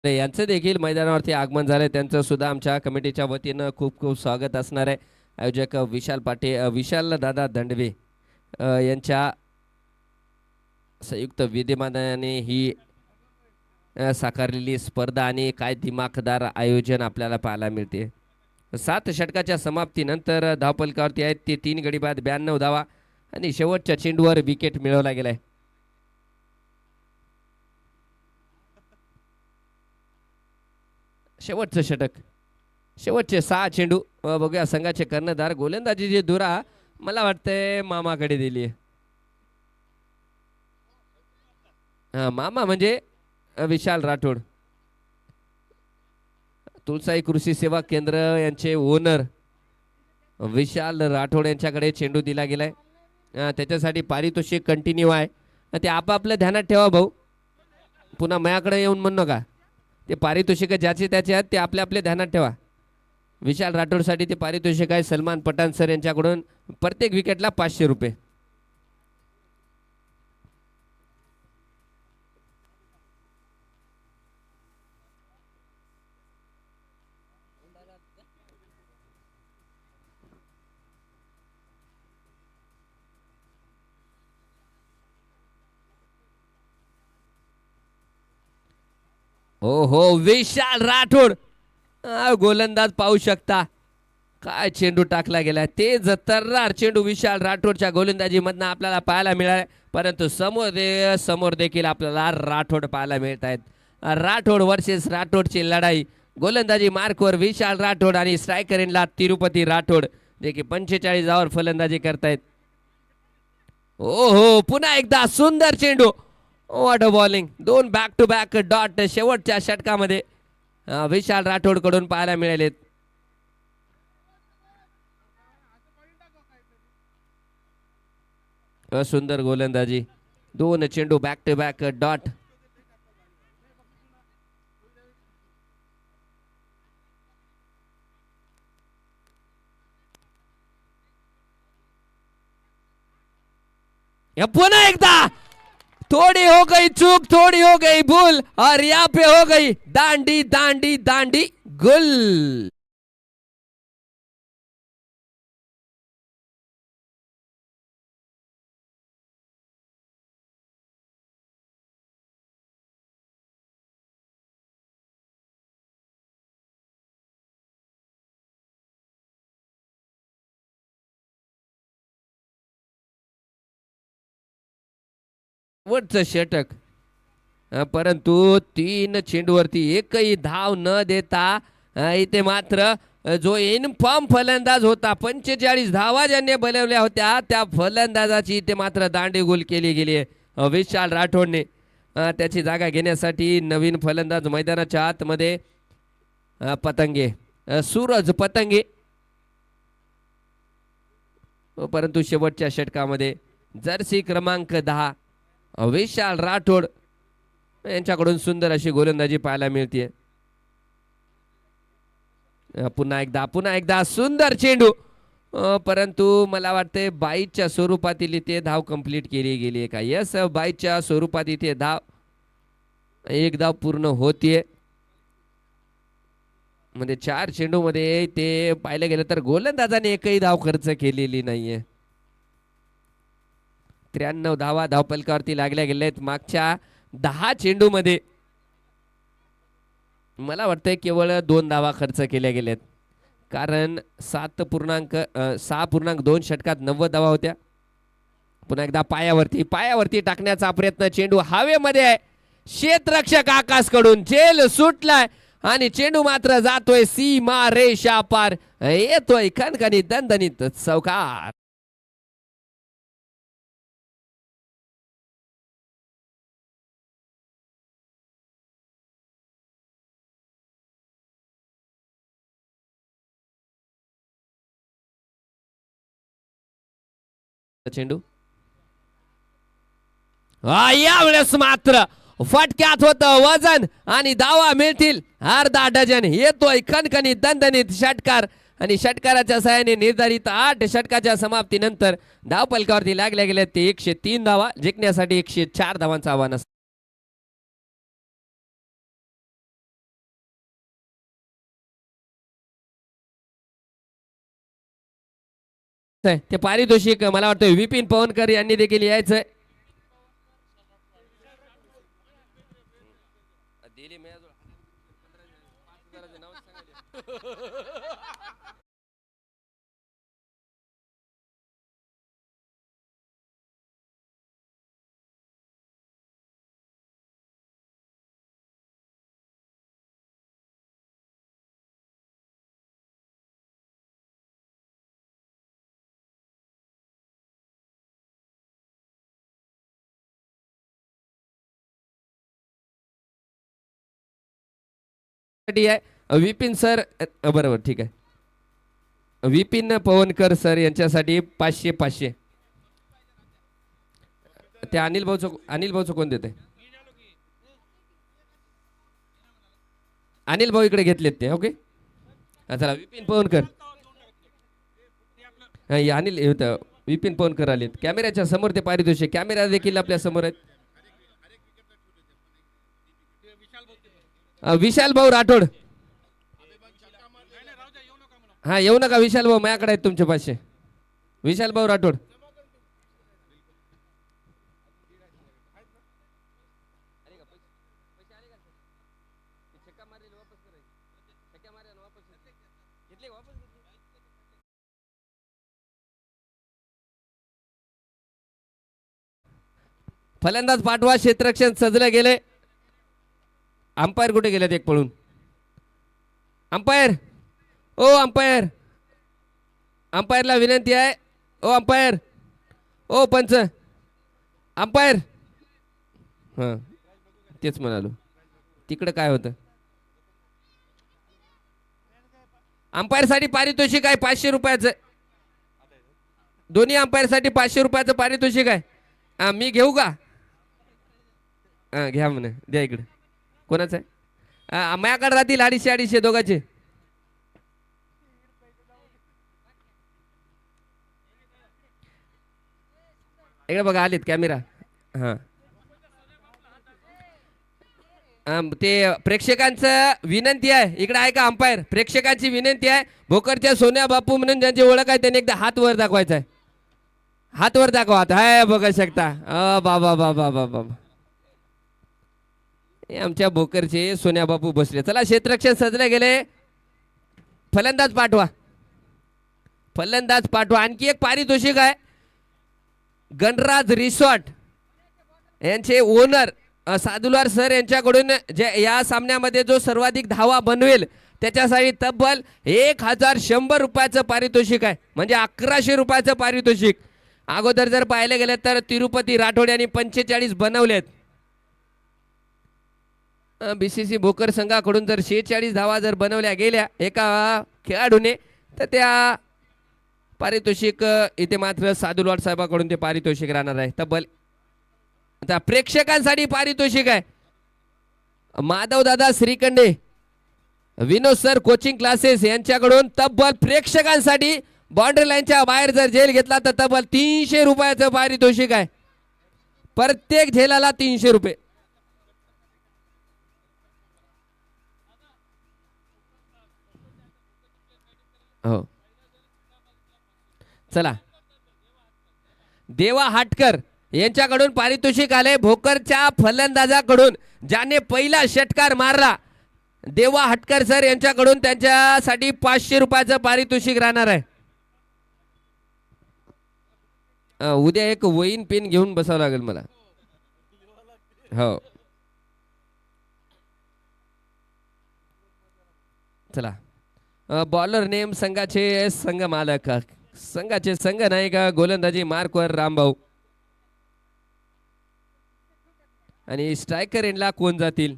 यांचं देखील मैदानावरती आगमन झालंय. त्यांचं सुद्धा आमच्या कमिटीच्या वतीनं खूप खूप स्वागत असणार आहे. आयोजक विशाल दादा दंडवे यांच्या संयुक्त विद्यमानाने ही साकारलेली स्पर्धा आणि काय दिमाखदार आयोजन आपल्याला पाहायला मिळते. 7 षटकाच्या समाप्तीनंतर धावपलकावरती आहेत ते 3 गडी बाद 92 धावा आणि शेवटच्या चेंडूवर विकेट मिळवला गेलाय. शेवटचं षटक. शेवटचे 6 चेंडू. बघूया संघाचे कर्णधार गोलंदाजी जी धुरा मला वाटतंय मामाकडे दिली आहे. मामा म्हणजे विशाल राठोड, तुळसाई कृषी सेवा केंद्र यांचे ओनर विशाल राठोड यांच्याकडे चेंडू दिला गेलाय. त्याच्यासाठी पारितोषिक कंटिन्यू आहे. ते आपापल्या ध्यानात ठेवा भाऊ, पुन्हा माझ्याकडे येऊन म्हणू नका. ते पारितोषिक ज्याचे त्याचे आहेत ते आपल्या आपल्या ध्यानात ठेवा. विशाल राठोडसाठी ते पारितोषिक आहे सलमान पठाण सर यांच्याकडून प्रत्येक विकेटला 500 रुपये. हो हो, विशाल राठोड गोलंदाज पाहू शकता काय चेंडू टाकला गेला. ते तर्रार चेंडू विशाल राठोडच्या गोलंदाजी मधनं आपल्याला पाहायला मिळाला. परंतु समोर देखील आपल्याला राठोड पाहायला मिळत आहेत. राठोड वर्सेस राठोडची लढाई. गोलंदाजी मार्कवर विशाल राठोड आणि स्ट्रायकर इनला तिरुपती राठोड जे की 45 धावांवर फलंदाजी करतायत. ओ हो, पुन्हा एकदा सुंदर चेंडू. What a bowling. 2 back to back dot शेवटच्या षटकामध्ये विशाल राठोड कडून पाहायला मिळालेत. सुंदर गोलंदाजी. 2 चेंडू बॅक टू बॅक डॉट. पुन्हा एकदा थोड़ी हो गई चूक, थोड़ी हो गई भूल और यहाँ पे हो गई दांडी दांडी दांडी गुल. शेवटचं षटक, परंतु 3 चेंडूवरती एकही धाव न देता इथे मात्र जो इनफॉर्म फलंदाज होता 45 धावा ज्यांनी बनवल्या होत्या त्या फलंदाजाची इथे मात्र दांडीगुल केली गेली आहे विशाल राठोडने. त्याची जागा घेण्यासाठी नवीन फलंदाज मैदानाच्या आतमध्ये पतंगे, सूरज पतंगे. परंतु शेवटच्या षटकामध्ये जर्सी क्रमांक 10 विशाल राठोड यांच्याकडून सुंदर अशी गोलंदाजी पाहायला मिळते. पुन्हा एकदा सुंदर चेंडू, परंतु मला वाटते बाईच्या स्वरूपातील इथे धाव कंप्लीट केली गेली आहे का. यस, बाईच्या स्वरूपात इथे एक धाव पूर्ण होतीये. म्हणजे 4 चेंडू मध्ये ते पाहिलं गेलं तर गोलंदाजाने एकही धाव खर्च केलेली नाहीये. 93 धावा धावपलकावरती लागल्या गेल्या आहेत मागच्या 10 चेंडू मध्ये. मला वाटतंय केवळ 2 धावा खर्च केल्या गेल्यात, कारण 6.2 षटकात 90 धावा होत्या. पुन्हा एकदा पायावरती टाकण्याचा प्रयत्न, चेंडू हवेमध्ये आहे. क्षेत्ररक्षक आकाश कडून झेल सुटलाय आणि चेंडू मात्र जातोय सीमा रेषा पार. येतोय खणखणीत दणदणीत चौकार. चेंडू यावेळेस मात्र फटक्यात होतं वजन आणि धावा मिळतील अर्धा डझन. येतोय खणखणीत दणदणीत षटकार आणि षटकाराच्या सहाय्याने निर्धारित 8 षटकाच्या समाप्तीनंतर धावपलकावरती लागल्या गेल्या ते 103 धावा जिंकण्यासाठी 104 धावांचं आव्हान असतं. ते पारितोषिक मला वाटतं विपिन पवनकर यांनी देखील यायचंय. आहे विपिन सर बरोबर ठीक आहे विपिन पवनकर सर यांच्यासाठी 500 ते अनिल भाऊचं कोण देते अनिल भाऊ इकडे घेतलेत ते ओके चला विपिन पवनकर अनिल विपिन पवनकर आलेत कॅमेऱ्याच्या समोर ते पारितोषिक कॅमेरा देखील आपल्या समोर आहेत विशाल भाऊ राठोड हा येऊ नका विशाल भाऊ माझ्याकडे आहेत तुमचे 500 विशाल भाऊ राठोड फलंदाज पाठवा क्षेत्ररक्षण सजले गेले अंपायर कुठे गेलेत एक पळून अंपायर ओ अंपायर अंपायरला विनंती आहे ओ अंपायर ओ पंच अंपायर हां तेच म्हणालो तिकडे काय होतं अंपायरसाठी पारितोषिक आहे 500 रुपयाचं दोन्ही अंपायरसाठी 500 रुपयाचं पारितोषिक आहे मी घेऊ का घ्या म्हणे द्या इकडे कोणाचं आहे माझ्याकडे राहतील 250 दोघांचे इकडे बघा आलेत कॅमेरा हां ते प्रेक्षकांचं विनंती आहे इकडे आहे का अंपायर प्रेक्षकांची विनंती आहे भोकरच्या सोन्या बापू म्हणून ज्यांची ओळख आहे त्यांनी एकदा हात वर दाखवायचा आहे हात वर दाखवा हाय बघा शकता बाबा बाबा बाबा आमच्या भोकरचे सोन्या बापू बसले चला क्षेत्ररक्षण सजले गेले फलंदाज पाठवा आणखी एक पारितोषिक आहे गणराज रिसॉर्ट यांचे ओनर सादुलार सर यांच्याकडून जे या सामन्यामध्ये जो सर्वाधिक धावा बनवेल त्याच्यासाठी तब्बल 1100 रुपयाचं पारितोषिक आहे म्हणजे 1100 रुपयाचं पारितोषिक अगोदर जर पाहिले गेले तर तिरुपती राठोड यांनी 45 बनवलेत बीसीसी भोकर संघाकडून जर 46 धावा जर बनवल्या गेल्या एका खेळाडूने तर त्या पारितोषिक इथे मात्र सादुलवाड साहेबांकडून ते पारितोषिक राहणार आहे तब्बल आता प्रेक्षकांसाठी पारितोषिक आहे माधव दादा श्रीखंडे विनोद सर कोचिंग क्लासेस यांच्याकडून तब्बल प्रेक्षकांसाठी बाउंड्री लाईनच्या बाहेर जर झेल घेतला तर तब्बल 300 रुपयाचं पारितोषिक आहे प्रत्येक झेलाला 300 रुपये हो चला देवा हाटकर यांच्याकडून पारितोषिक आले भोकरच्या फलंदाजाकडून ज्याने पहिला षटकार मारला देवा हटकर सर यांच्याकडून त्यांच्यासाठी 500 रुपयाचं पारितोषिक राहणार आहे उद्या एक वहीन पेन घेऊन बसावं लागेल मला हो चला बॉलर नेम संघाचे संघ मालक संघाचे संघ नायक गोलंदाजी मार्कवर रामभाऊ आणि स्ट्रायकर एंडला कोण जातील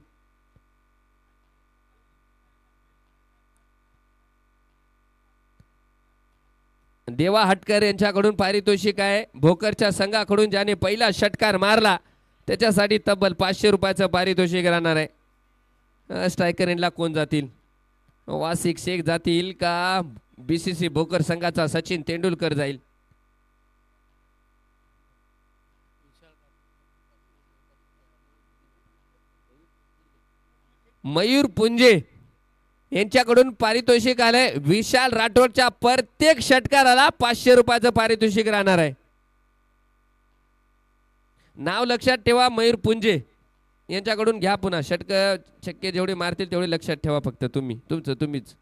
देवा हटकर यांच्याकडून पारितोषिक आहे भोकरच्या संघाकडून ज्याने पहिला षटकार मारला त्याच्यासाठी तब्बल 500 रुपयाचं पारितोषिक राहणार आहे स्ट्रायकर एंडला कोण जातील वासिक शेख जातील का बीसीसी भोकर संघाचा सचिन तेंडुलकर जाईल मयूर पुंजे यांच्याकडून पारितोषिक आलंय विशाल राठोडच्या प्रत्येक षटकाराला 500 रुपयाचं पारितोषिक राहणार आहे नाव लक्षात ठेवा मयूर पुंजे यांच्याकडून घ्या पुन्हा छक्के जेवढे मारतील तेवढे लक्षात ठेवा फक्त तुम्हीच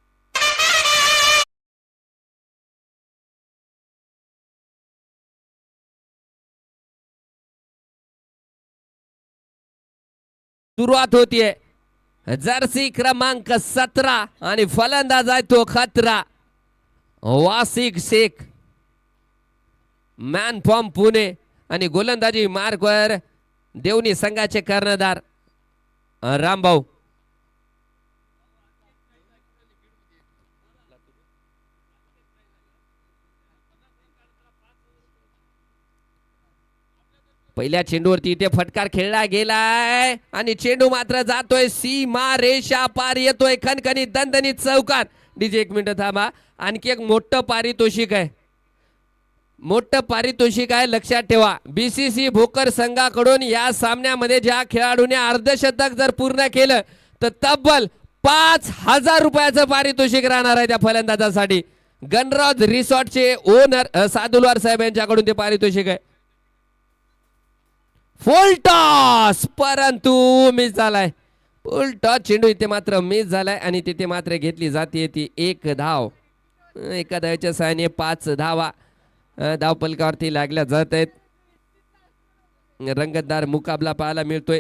सुरुवात होतीये जर्सी क्रमांक 17 आणि फलंदाज आहे तो खतरा वासिक शेख मॅन फ्रॉम पुणे आणि गोलंदाजी मार्कवर देवणी संघाचे कर्णधार रामभाऊ पहिल्या चेंडूवरती इथे फटकार खेळला गेलाय आणि चेंडू मात्र जातोय सीमा रेषा पार, येतोय खणखणीत दणदणीत चौकार. डीजे एक मिनिट थांबा, आणखी एक मोठं पारितोषिक आहे, मोठं पारितोषिक आहे, लक्षात ठेवा. बीसीसी भोकर संघाकडून या सामन्यामध्ये ज्या खेळाडूने अर्धशतक जर पूर्ण केलं तर तब्बल 5,000 रुपयाचं पारितोषिक राहणार आहे त्या फलंदाजासाठी. गणराज रिसॉर्टचे ओनर सादुलवार साहेब यांच्याकडून ते पारितोषिक आहे. फुल टॉस, परंतु मिस झालाय. फुल टॉस चेंडू इथे मात्र मिस झालाय आणि तिथे मात्र घेतली जाते ती एक धाव. एका धावेच्या सहाय्याने 5 धावा धाव फलकावरती लागल्या जात आहेत. रंगतदार मुकाबला पाहायला मिळतोय.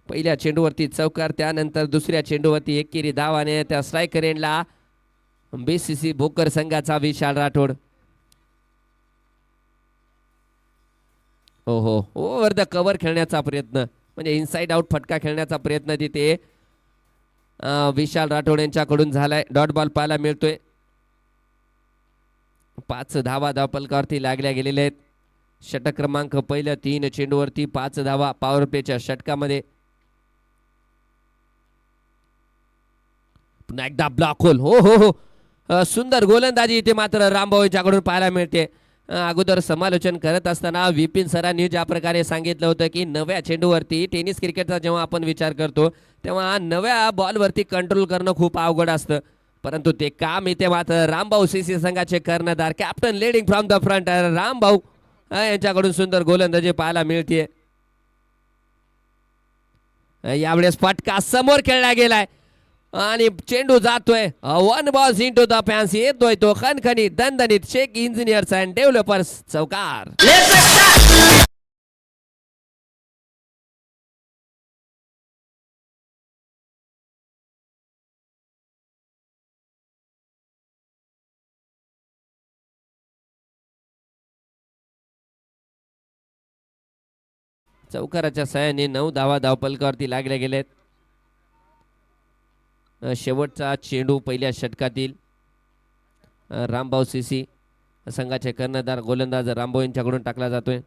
पहिल्या चेंडूवरती चौकार, त्यानंतर दुसऱ्या चेंडूवरती एकेरी धावाने त्या स्ट्रायकर एंडला बीसीसी भोकर संघाचा विशाल राठोड. हो हो, ओव्हर द कव्हर खेळण्याचा प्रयत्न, म्हणजे इनसाइड आउट फटका खेळण्याचा प्रयत्न तिथे विशाल राठोड यांच्याकडून झालाय. डॉट बॉल पाहायला मिळतोय. 5 धावा धावपलकावरती लागल्या गेलेल्या आहेत. षटक क्रमांक पहिल्या 3 चेंडूवरती 5 धावा पॉवर प्लेच्या षटकामध्ये. पुन्हा एकदा ब्लॉक होल. हो हो हो, सुंदर गोलंदाजी इथे मात्र रामभाऊ यांच्याकडून पाहायला मिळते. अगोदर समालोचन करत असताना विपिन सरांनी ज्या प्रकारे सांगितलं होतं की नव्या चेंडूवरती टेनिस क्रिकेटचा जेव्हा आपण विचार करतो तेव्हा नव्या बॉलवरती कंट्रोल करणं खूप अवघड असतं, परंतु ते काम इथे मात्र रामभाऊ सीसी संघाचे कर्णधार captain leading from the front Rambhau यांच्याकडून सुंदर गोलंदाजी पाहायला मिळते. यावेळेस फटका समोर खेळला गेलाय आणि चेंडू जातोय 1 बॉल इंटू द फॅन्स. येतोय तो खणखणीत दणदणीत शेख इंजिनियर्स अँड डेव्हलपर्स चौकार. चौकाराच्या सहाय्याने 9 धावा धावपलकावरती लागल्या गेलेत. शेवटचा चेंडू पहिल्या षटकातील रामभाऊ सीसी संघाचे कर्णधार गोलंदाज रामभाऊ यांच्याकडून टाकला जातोय.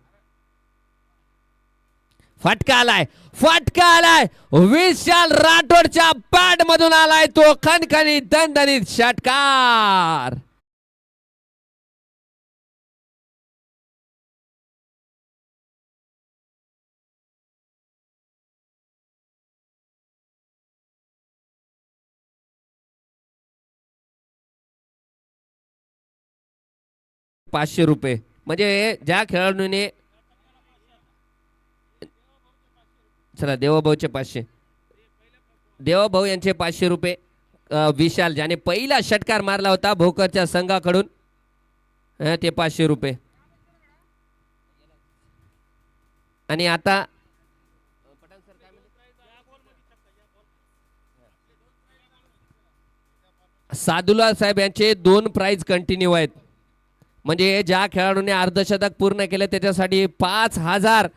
फटका आलाय, फटका आलाय, विशाल राठोडच्या पॅड मधून आलाय तो खणखणीत दणदणीत षटकार. ₹500 म्हणजे ज्या खेळाडूने, चला देवाभाऊचे 500, देवाभाऊ यांचे ₹500. विशाल ज्याने पहिला षटकार मारला होता भोकरच्या संघाकडून ते ₹500. आणि आता सादुल्ला साहेब यांचे 2 प्राइज कंटिन्यू आहेत, म्हणजे ज्या खेळाडूने अर्धशतक पूर्ण केले त्याच्यासाठी 5,000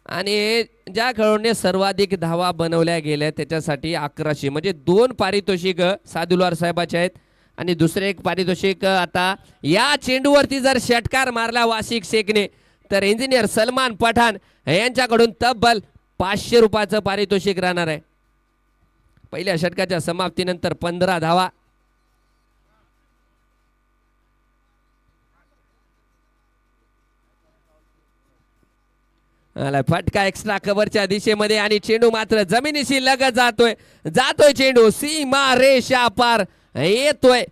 आणि ज्या खेळाडूने सर्वाधिक धावा बनवल्या गेल्या त्याच्यासाठी 1100, म्हणजे 2 पारितोषिक सादुल्ला साहेबाचे आहेत. आणि दुसरे एक पारितोषिक, आता या चेंडूवरती जर षटकार मारला वासिक शेखने तर इंजिनियर सलमान पठाण यांच्याकडून तब्बल ₹500 पारितोषिक राहणार आहे. पहिल्या षटकाच्या समाप्तीनंतर 15 धावा. फटका एक्स्ट्रा कव्हरच्या दिशेमध्ये आणि चेंडू मात्र जमिनीशी लगत जातोय, जातोय चेंडू सीमा रेषा पार, येतोय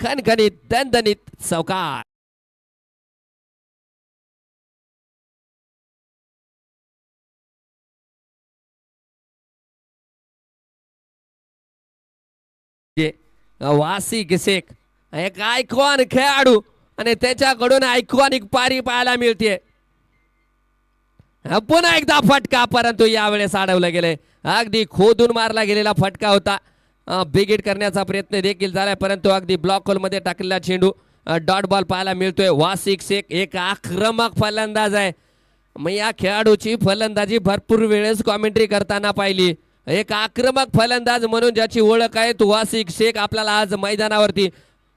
खणखणीत दणदणीत चौकार. वासिक शेख एक आयकॉन खेळाडू आणि त्याच्याकडून आयकॉनिक पारी पाहायला मिळते. पुन्हा एकदा फटका, परंतु यावेळेस अडवलं गेले. अगदी खोदून मारला गेलेला फटका होता. बिग हिट करण्याचा प्रयत्न देखील झालाय, परंतु अगदी ब्लॉक होल मध्ये टाकलेला चेंडू. डॉट बॉल पाहायला मिळतोय. वासिक शेख एक आक्रमक फलंदाज आहे. मग या खेळाडूची फलंदाजी भरपूर वेळेस कॉमेंट्री करताना पाहिली. एक आक्रमक फलंदाज म्हणून ज्याची ओळख आहे तो वासिक शेख आपल्याला आज मैदानावरती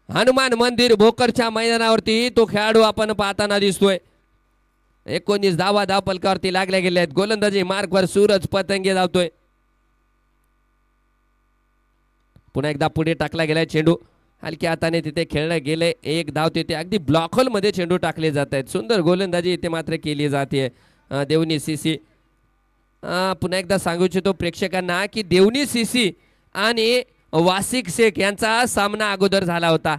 हनुमान मंदिर भोकरच्या मैदानावरती तो खेळाडू आपण पाहताना दिसतोय. 19 धावा धावपलकावरती लागल्या गेल्या आहेत. गोलंदाजी मार्कवर सूरज पतंगे धावतोय. पुन्हा एकदा पुढे टाकला गेलाय चेंडू. हलक्या हाताने तिथे खेळलं गेले. एक धाव तिथे अगदी ब्लॉक होल मध्ये चेंडू टाकले जात आहेत. सुंदर गोलंदाजी इथे मात्र केली जाते देवनी सीसी. पुन्हा एकदा सांगू इच्छितो प्रेक्षकांना की देवनी सीसी आणि वासिक शेख यांचा सामना अगोदर झाला होता.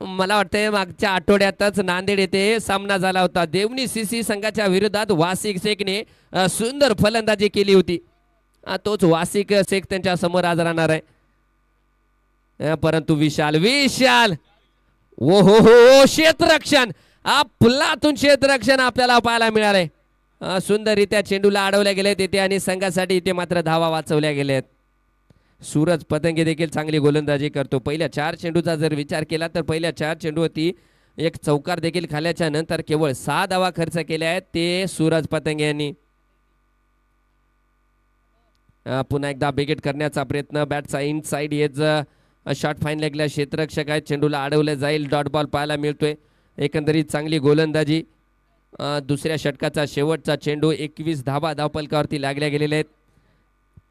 मला वाटतंय मागच्या आठवड्यातच नांदेड येथे सामना झाला होता. देवनी सीसी संघाच्या विरोधात वासिक शेखने सुंदर फलंदाजी केली होती. तोच वासिक शेख त्यांच्या समोर आज राहणार आहे. परंतु विशाल विशाल ओ हो क्षेत्ररक्षण आपलातून क्षेत्ररक्षण आपल्याला पाहायला मिळाले. सुंदररित्या चेंडूला अडवल्या गेले तिथे आणि संघासाठी इथे मात्र धावा वाचवल्या गेल्यात. सूरज पतंगे देखील चांगली गोलंदाजी करतो. पहिल्या 4 चेंडूचा जर विचार केला तर पहिल्या 4 चेंडूवरती एक चौकार देखील खाल्याच्या नंतर केवळ 6 धावा खर्च केल्या आहेत ते सूरज पतंगे यांनी. पुन्हा एकदा बिगेट करण्याचा प्रयत्न. बॅटचा inside edge shot fine लेगला क्षेत्ररक्षक आहेत. चेंडूला अडवलं जाईल. डॉट बॉल पाहायला मिळतोय. एकंदरीत चांगली गोलंदाजी. दुसऱ्या षटकाचा शेवटचा चेंडू 21 धावा धावपलकावरती लागल्या गेलेल्या आहेत.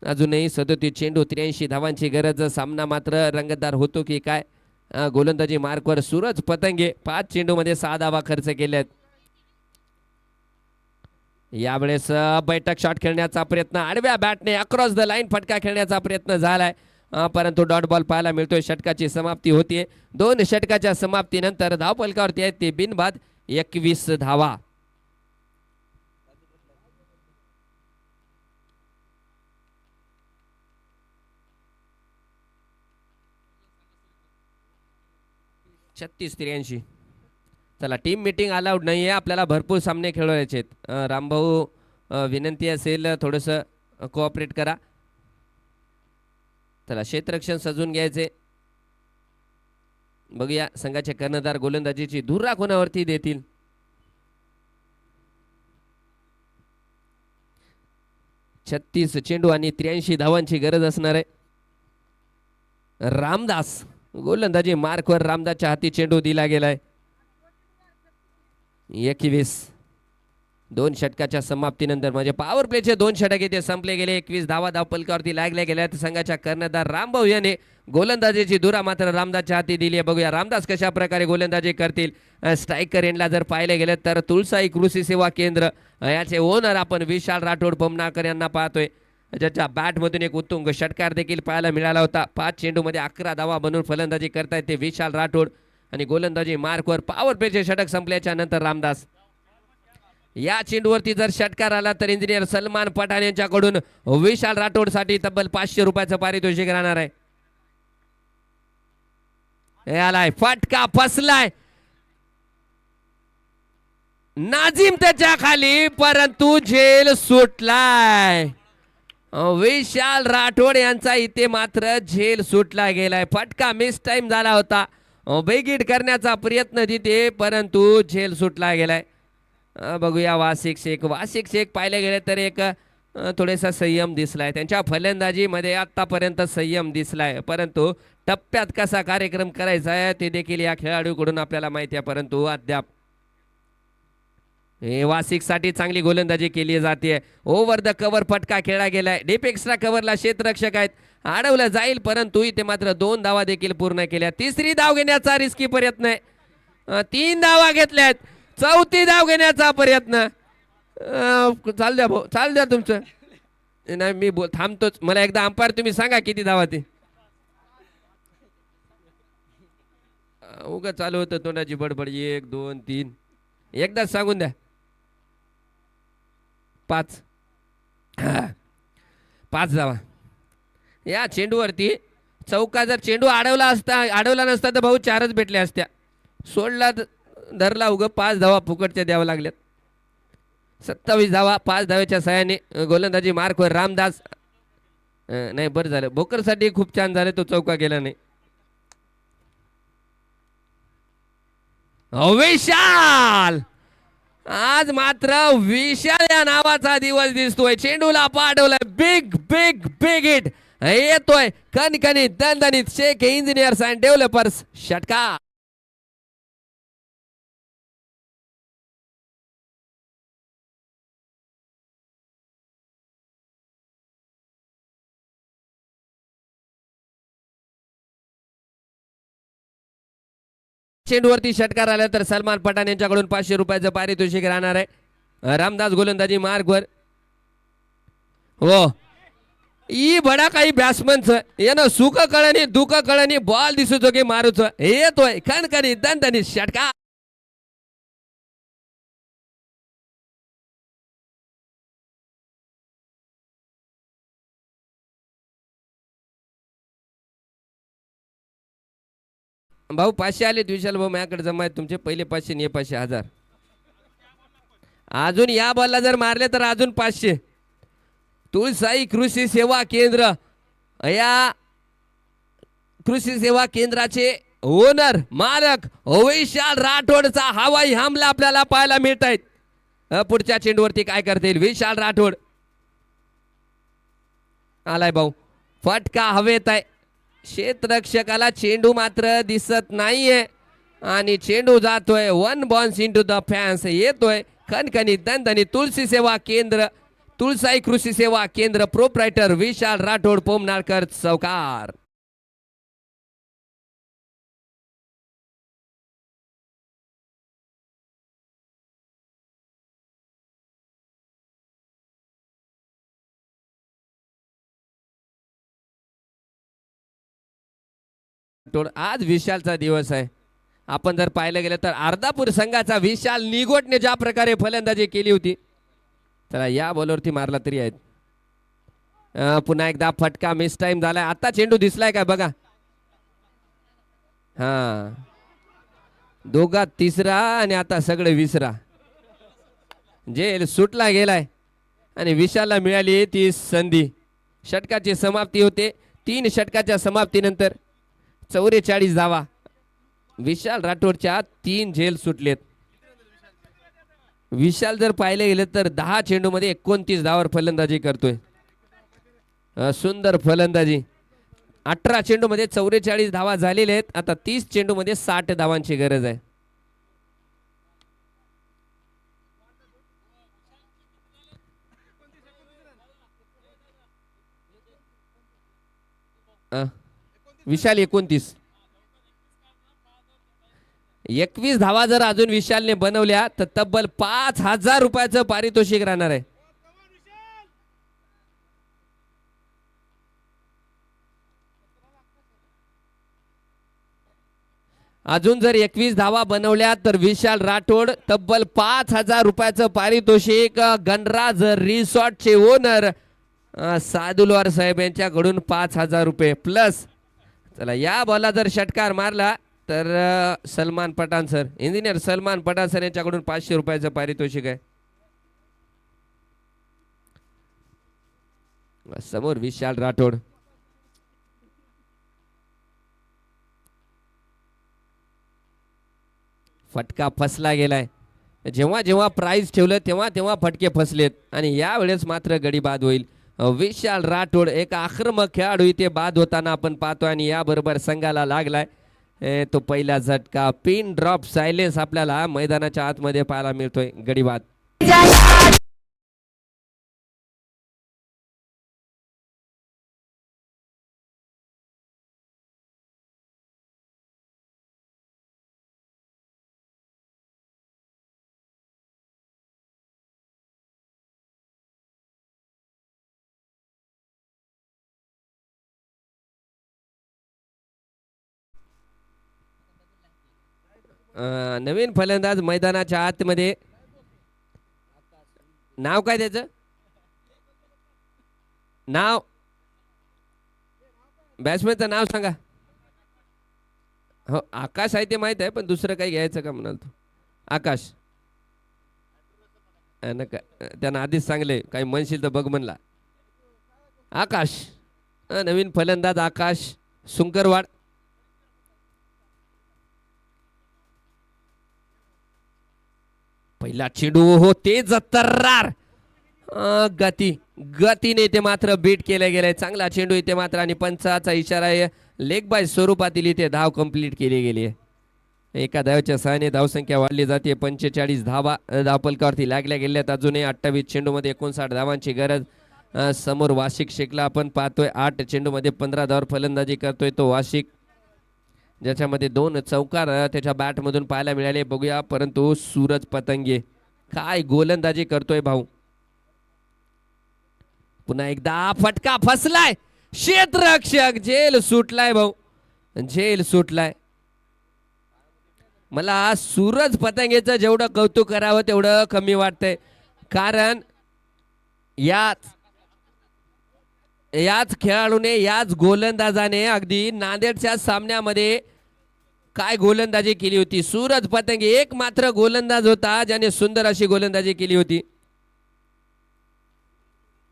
अजूनही 37 चेंडू 83 धावांची गरज. सामना मात्र रंगतदार होतो की काय. गोलंदाजी मार्कवर सूरज पतंगे 5 चेंडूमध्ये 6 धावा खर्च केल्या आहेत. यावेळेस बैठक शॉट खेळण्याचा प्रयत्न. आडव्या बॅटने अक्रॉस द लाईन फटका खेळण्याचा प्रयत्न झालाय. परंतु डॉट बॉल पाहायला मिळतोय. षटकाची समाप्ती होतीये. 2 षटकाच्या समाप्तीनंतर धावपलकावरती आहेत ते बिनबाद 21 धावा. छत्तीस 83. चला टीम मीटिंग अलाउड नाही आहे. आपल्याला भरपूर सामने खेळवायचे आहेत. रामभाऊ विनंती असेल थोडंसं कोऑपरेट करा. चला क्षेत्ररक्षण सजून घ्यायचे. बघूया संघाचे कर्णधार गोलंदाजीची धुर्रा कोणावरती देतील. छत्तीस चेंडू आणि 83 धावांची गरज असणार आहे. रामदास गोलंदाजी मार्कवर रामदासच्या हाती चेंडू दिला गेलाय. 21 2 षटकाच्या समाप्तीनंतर म्हणजे पॉवर प्लेचे 2 षटक इथे संपले गेले. 21 धावा धावपलकावरती लागल्या गेल्या. संघाच्या कर्णधार रामभाऊ याने गोलंदाजीची धुरा मात्र रामदासच्या हाती दिली आहे. बघूया रामदास कशा प्रकारे गोलंदाजी करतील. स्ट्रायकर एंडला जर पाहिले गेले तर तुळसाई कृषी सेवा केंद्र याचे ओनर आपण विशाल राठोड पमनाकर यांना पाहतोय. ज्याच्या बॅटमधून एक उत्तुंग षटकार देखील पाहायला मिळाला होता. 5 चेंडूमध्ये 11 धावा बनवून फलंदाजी करतायत ते विशाल राठोड. आणि गोलंदाजी मार्कवर पॉवर प्लेचे षटक संपल्याच्या नंतर रामदास. या चेंडूवरती जर षटकार आला तर इंजिनियर सलमान पठाण यांच्याकडून विशाल राठोड साठी तब्बल 500 रुपयाचं पारितोषिक राहणार आहे. आलाय फटका फसलाय. नाझीम त्याच्या खाली परंतु झेल सुटलाय. विशाल राठोड यांचा इथे मात्र झेल सुटला गेलाय. फटका मिस टाइम झाला होता. बेगीट करण्याचा प्रयत्न तिथे परंतु झेल सुटला गेलाय. बघूया वासिक शेख पाहिले गेले तर एक थोडेसा संयम दिसलाय. त्यांच्या फलंदाजीमध्ये आतापर्यंत संयम दिसलाय. परंतु टप्प्यात कसा कार्यक्रम करायचा आहे ते देखील या खेळाडूकडून आपल्याला माहिती आहे. परंतु अद्याप वासिक साठी चांगली गोलंदाजी केली जाते. ओव्हर द कव्हर फटका खेळला गेलाय. डीप एक्स्ट्रा कव्हरला क्षेत्ररक्षक आहेत. अडवलं जाईल परंतु इथे मात्र 2 धावा देखील पूर्ण केल्या. 3री धाव घेण्याचा रिस्की प्रयत्न आहे. 3 धावा घेतल्यात. 4थी धाव घेण्याचा प्रयत्न. चाल द्या भाऊ चाल द्या तुमचं. नाही मी थांबतोच. मला एकदा अंपायर तुम्ही सांगा किती धावा ते. उगा चालू होतं तोंडाची बडबड. 1 2 3 एकदाच सांगून द्या. 5 धावा. या चेंडूवरती चौका जर चेंडू अडवला नसता तर भाऊ 4च भेटल्या असत्या. सोडला धरला उग 5 धावा फुकटच्या द्याव्या लागल्यात. 27 धावा 5 धाव्याच्या सहाय्याने गोलंदाजी मार्कवर रामदास. नाही बरं झालं भोकरसाठी खूप छान झालं तो चौका गेला नाही. विशाल आज मात्र विशाल या नावाचा दिवस दिसतोय. चेंडूला पाठवलाय. बिग बिग बिग हिट येतोय. कणकणीत दणदणीत शेख इंजिनियर्स अँड डेव्हलपर्स षटकार. चेंडूवरती षटकार आला तर सलमान पठाण यांच्याकडून 500 रुपयाचं पारितोषिक राहणार आहे. रामदास गोलंदाजी मार्गवर हो ई बडा काही बॅट्समनच येणं सुख कळणी दुःख कळणी बॉल दिसतो की मारूच येतोय खणखणी दणदणी षटकार. भाऊ 500 आले विशाल भाऊ माझ्याकडे जमा आहेत तुमचे पहिले 500 आणि हे 500 अजून या बॉलला जर मारले तर अजून 500. तुळसाई कृषी सेवा केंद्र या कृषी सेवा केंद्राचे ओनर मालक विशाल राठोडचा हवाई हमला आपल्याला पाहायला मिळत आहेत. पुढच्या चेंडूवरती काय करतील विशाल राठोड आलाय भाऊ फटका हवेत आहे. क्षेत्ररक्षकाला चेंडू मात्र दिसत नाहीये आणि चेंडू जातोय 1 बॉन्स इंटू द फॅन्स येतोय खणखणी दणदणी तुळशी सेवा केंद्र तुळसाई कृषी सेवा केंद्र प्रोप्रायटर विशाल राठोड पोमनाळकर चौकार. आज विशालचा दिवस आहे. आपण जर पाहिलं गेलं तर अर्धापूर संघाचा विशाल निगोटने ज्या प्रकारे फलंदाजी केली होती चला या बॉलवरती मारला तरी आहेत. पुन्हा एकदा फटका मिस टाइम झालाय. आता चेंडू दिसलाय काय बघा हा दोघात तिसरा आणि आता सगळे विसरा जेल सुटला गेलाय आणि विशालला मिळाली ती संधी. षटकाची समाप्ती होते. 3 षटकाच्या समाप्तीनंतर 44 धावा विशाल राठोडच्या 3 झेल सुटलेत. विशाल जर पाहिले गेले तर 10 चेंडूमध्ये 29 धावावर फलंदाजी करतोय. सुंदर फलंदाजी. 18 चेंडूमध्ये 44 धावा झालेल्या आहेत. आता 30 चेंडूमध्ये 60 धावांची गरज आहे. विशाल 29 धावा जर अजून विशालने बनवल्या तर तब्बल 5000 रुपयाचं पारितोषिक राहणार आहे. अजून जर 21 धावा बनवल्या तर विशाल राठोड तब्बल 5000 रुपयाचं पारितोषिक गणराज रिसॉर्टचे ओनर सादुलवार साहेब यांच्याकडून 5000 रुपये प्लस. चला या बॉलला जर षटकार मारला तर Salman Pathan sir engineer Salman Pathan sir यांच्याकडून 500 रुपयाचं पारितोषिक आहे. समोर विशाल राठोड फटका फसला गेलाय. जेव्हा जेव्हा प्राइज ठेवलं तेव्हा तेव्हा फटके फसलेत आणि यावेळेस मात्र गडी बाद होईल. विशाल राठोड एक आक्रमक खेळाडू इथे बाद होताना आपण पाहतोय आणि याबरोबर संघाला लागलाय तो पहिला झटका. पिन ड्रॉप सायलेन्स आपल्याला मैदानाच्या आतमध्ये पाहायला मिळतोय. गडी बाद. नवीन फलंदाज मैदानाच्या आतमध्ये नाव काय त्याचं नाव बॅट्समॅनचं नाव सांगा. हो आकाश आहे ते माहित आहे पण दुसरं काही घ्यायचं का म्हणाल तू आकाश नका त्यांना आधीच सांगले काही म्हणशील तर बघ म्हणला. आकाश नवीन फलंदाज आकाश सुंकरवाड. पहिला चेंडू हो ते जत्तरार गतीने इथे मात्र बीट केले गेले. चांगला चेंडू इथे मात्र आणि पंचाचा इशारा आहे. लेग बाय स्वरूपातील इथे धाव कंप्लीट केली गेली आहे. एका धावच्या सहाय्याने धावसंख्या वाढली जाते. 45 धावा धावपलकावरती लागल्या गेल्यात. अजूनही 28 चेंडूमध्ये 59 धावांची गरज. समोर वाशिक शेखला आपण पाहतोय. 8 चेंडूमध्ये 15 धावांवर फलंदाजी करतोय तो वाशिक. ज्याच्यामध्ये 2 चौकार त्याच्या बॅटमधून पाहायला मिळाले. बघूया परंतु सूरज पतंगे काय गोलंदाजी करतोय भाऊ. पुन्हा एकदा फटका फसलाय. क्षेत्ररक्षक झेल सुटलाय भाऊ, झेल सुटलाय. मला सूरज पतंगेचं जेवढं कौतुक करावं तेवढं कमी वाटतंय. कारण याच खेळाडूने, याच गोलंदाजाने अगदी नांदेडच्या सामन्यामध्ये काय गोलंदाजी केली होती. सूरज पतंगे एकमात्र गोलंदाज होता ज्याने सुंदर अशी गोलंदाजी केली होती.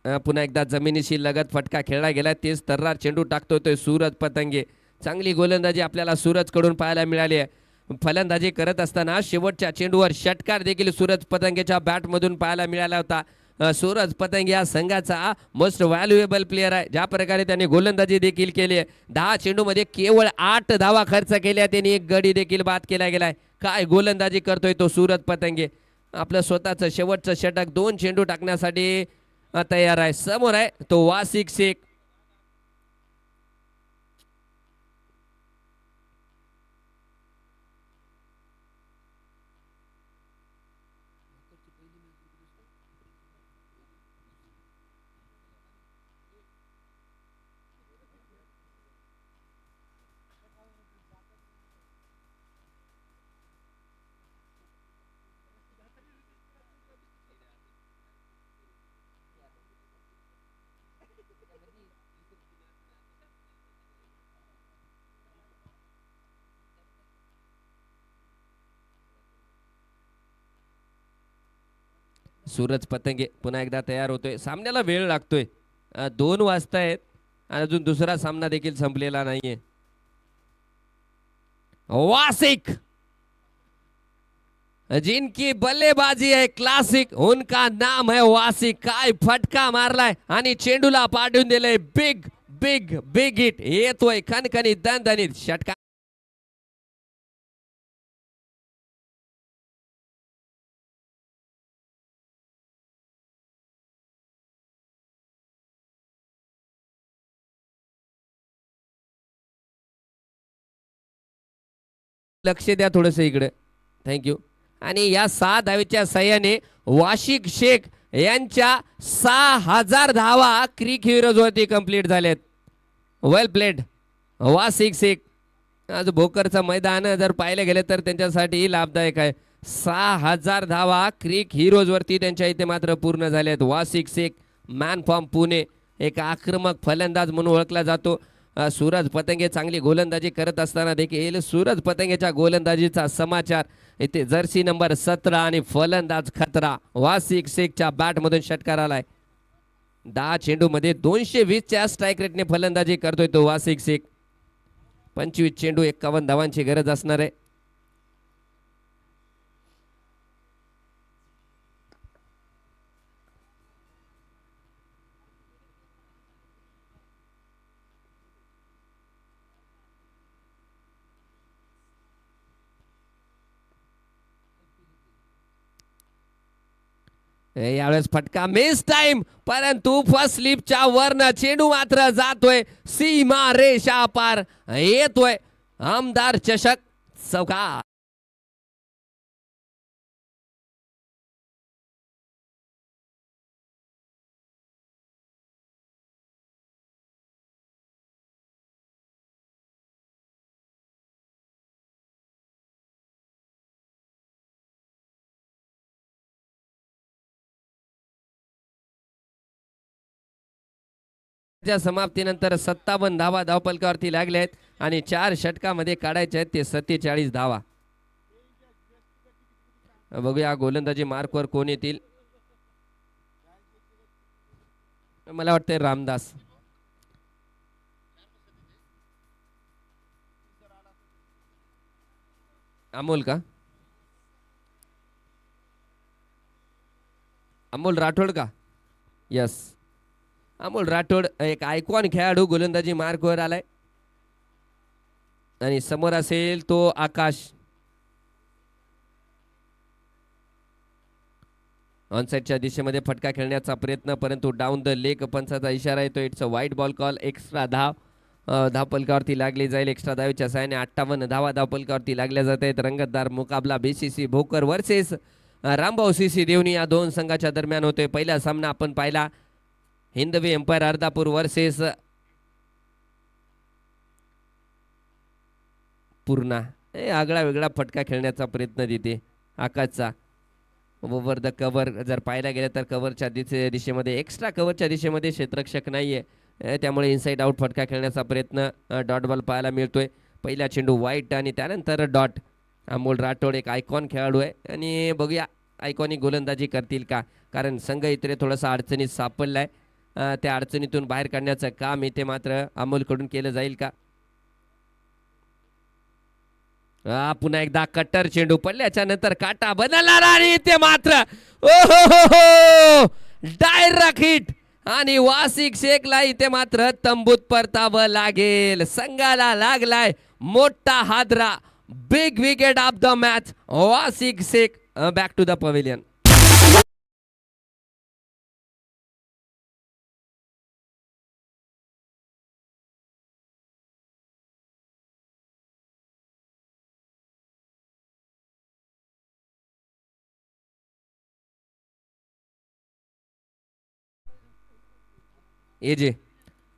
पुन्हा एकदा जमिनीशी लगत फटका खेळला गेला. तेच तर्रार चेंडू टाकतोय तो सूरज पतंगे. चांगली गोलंदाजी आपल्याला सूरज कडून पाहायला मिळाली आहे. फलंदाजी करत असताना शेवटच्या चेंडूवर षटकार देखील सूरज पतंगेच्या बॅटमधून पाहायला मिळाला होता. सूरज पतंगे या संघाचा मोस्ट व्हॅल्युएबल प्लेअर आहे. ज्या प्रकारे त्यांनी गोलंदाजी देखील केली आहे. 10 चेंडूमध्ये केवळ 8 धावा खर्च केल्या. त्यांनी एक गडी देखील बाद केला गेलाय. काय गोलंदाजी करतोय तो सूरज पतंगे. आपलं स्वतःचं शेवटचं षटक 2 चेंडू टाकण्यासाठी तयार आहे. समोर आहे तो वासिक शेख. सूरज पतंगे पुन्हा एकदा तयार होतोय. सामन्याला वेळ लागतोय. 2 वाजतायत आणि अजून दुसरा सामना देखील संपलेला नाहीये. वासिक जिनकी बल्लेबाजी है क्लासिक, उनका नाम है वासिक. काय फटका मारलाय आणि चेंडूला पाठवून दिलंय. Big big big hit. येतोय खणखणीत दणदणीत षटकार. लक्ष द्या थोडस इकडे. थँक्यू. आणि या 6 धावेच्या सहाय्याने वाशिक शेख यांच्या 6000 धावा क्रिक हिरोज वरती कंप्लीट झालेत. वेल प्लेड वासिक शेख. आज भोकरचं मैदान जर पाहिलं गेलं तर त्यांच्यासाठी लाभदायक आहे. 6000 धावा क्रिक हिरोज वरती त्यांच्या इथे मात्र पूर्ण झालेत. वासिक शेख मॅन फ्रॉम पुणे, एक आक्रमक फलंदाज म्हणून ओळखला जातो. सूरज पतंगे चांगली गोलंदाजी करत असताना देखील सूरज पतंगेच्या गोलंदाजीचा समाचार इथे. जर्सी नंबर 17 आणि फलंदाज खतरा. वासिक शेखच्या बॅटमधून षटकार आलाय. 10 चेंडूमध्ये 220च्या स्ट्राईक रेटने फलंदाजी करतोय तो वासिक शेख. 25 चेंडू 51 धावांची गरज असणार आहे. यावेळेस फटका मिस टाइम, परंतु फर्स्ट स्लिपच्या वरनं चेंडू मात्र जातोय सीमा रेषा पार. येतोय आमदार चषक चौकार. समाप्तीनंतर 57 धावा धावपलकावरती लागले आहेत आणि 4 षटकामध्ये काढायचे आहेत ते 47 धावा. बघूया गोलंदाजी मार्कवर कोण येतील. मला वाटतंय रामदास. अमोल का? अमोल राठोड का? यस, अमोल राठोड एक आयकॉन खेळाडू गोलंदाजी मार्कवर आलाय. आणि समोर असेल तो आकाश. ऑनसाइडच्या दिशेमध्ये फटका खेळण्याचा प्रयत्न, परंतु डाऊन द लेग पंचाचा इशारा येतो. इट्स अ वाईट बॉल कॉल. एक्स्ट्रा धाव धावफलकावरती लागली जाईल. एक्स्ट्रा धावेच्या साहाय्याने 58 धावा धावफलकावरती लागल्या जात आहेत. रंगतदार मुकाबला BCC Bhokar versus Rambhau CC Devani या दोन संघाच्या दरम्यान होते. पहिला सामना आपण पाहिला हिंदवी एम्पायर अर्धापूर वर्सेस पूर्णा. आगळा वेगळा फटका खेळण्याचा प्रयत्न देते आकाशचा. ओव्हर द कव्हर जर पाहायला गेलं तर कव्हरच्या दिशेमध्ये एक्स्ट्रा कव्हरच्या दिशेमध्ये क्षेत्ररक्षक नाहीये, त्यामुळे इनसाइड आउट फटका खेळण्याचा प्रयत्न डॉट बॉल पाहायला मिळतोय. पहिला चेंडू वाईट आणि त्यानंतर डॉट. अमोल राठोड एक आयकॉन खेळाडू आहे आणि बघूया आयकॉनिक गोलंदाजी करतील का, कारण संघ इथे थोडासा अडचणीत सापडलाय. त्या अडचणीतून बाहेर काढण्याचं काम इथे मात्र अमोलकडून केलं जाईल का. पुन्हा एकदा कट्टर चेंडू पडल्याच्या नंतर काटा बदलणार आणि ते मात्र ओ डायरेक्ट हिट आणि वासिक शेखला इथे मात्र तंबूत परतावं लागेल. संघाला लागलाय मोठा हादरा. Big wicket of the match. Wasik Shaikh back to the pavilion. एजे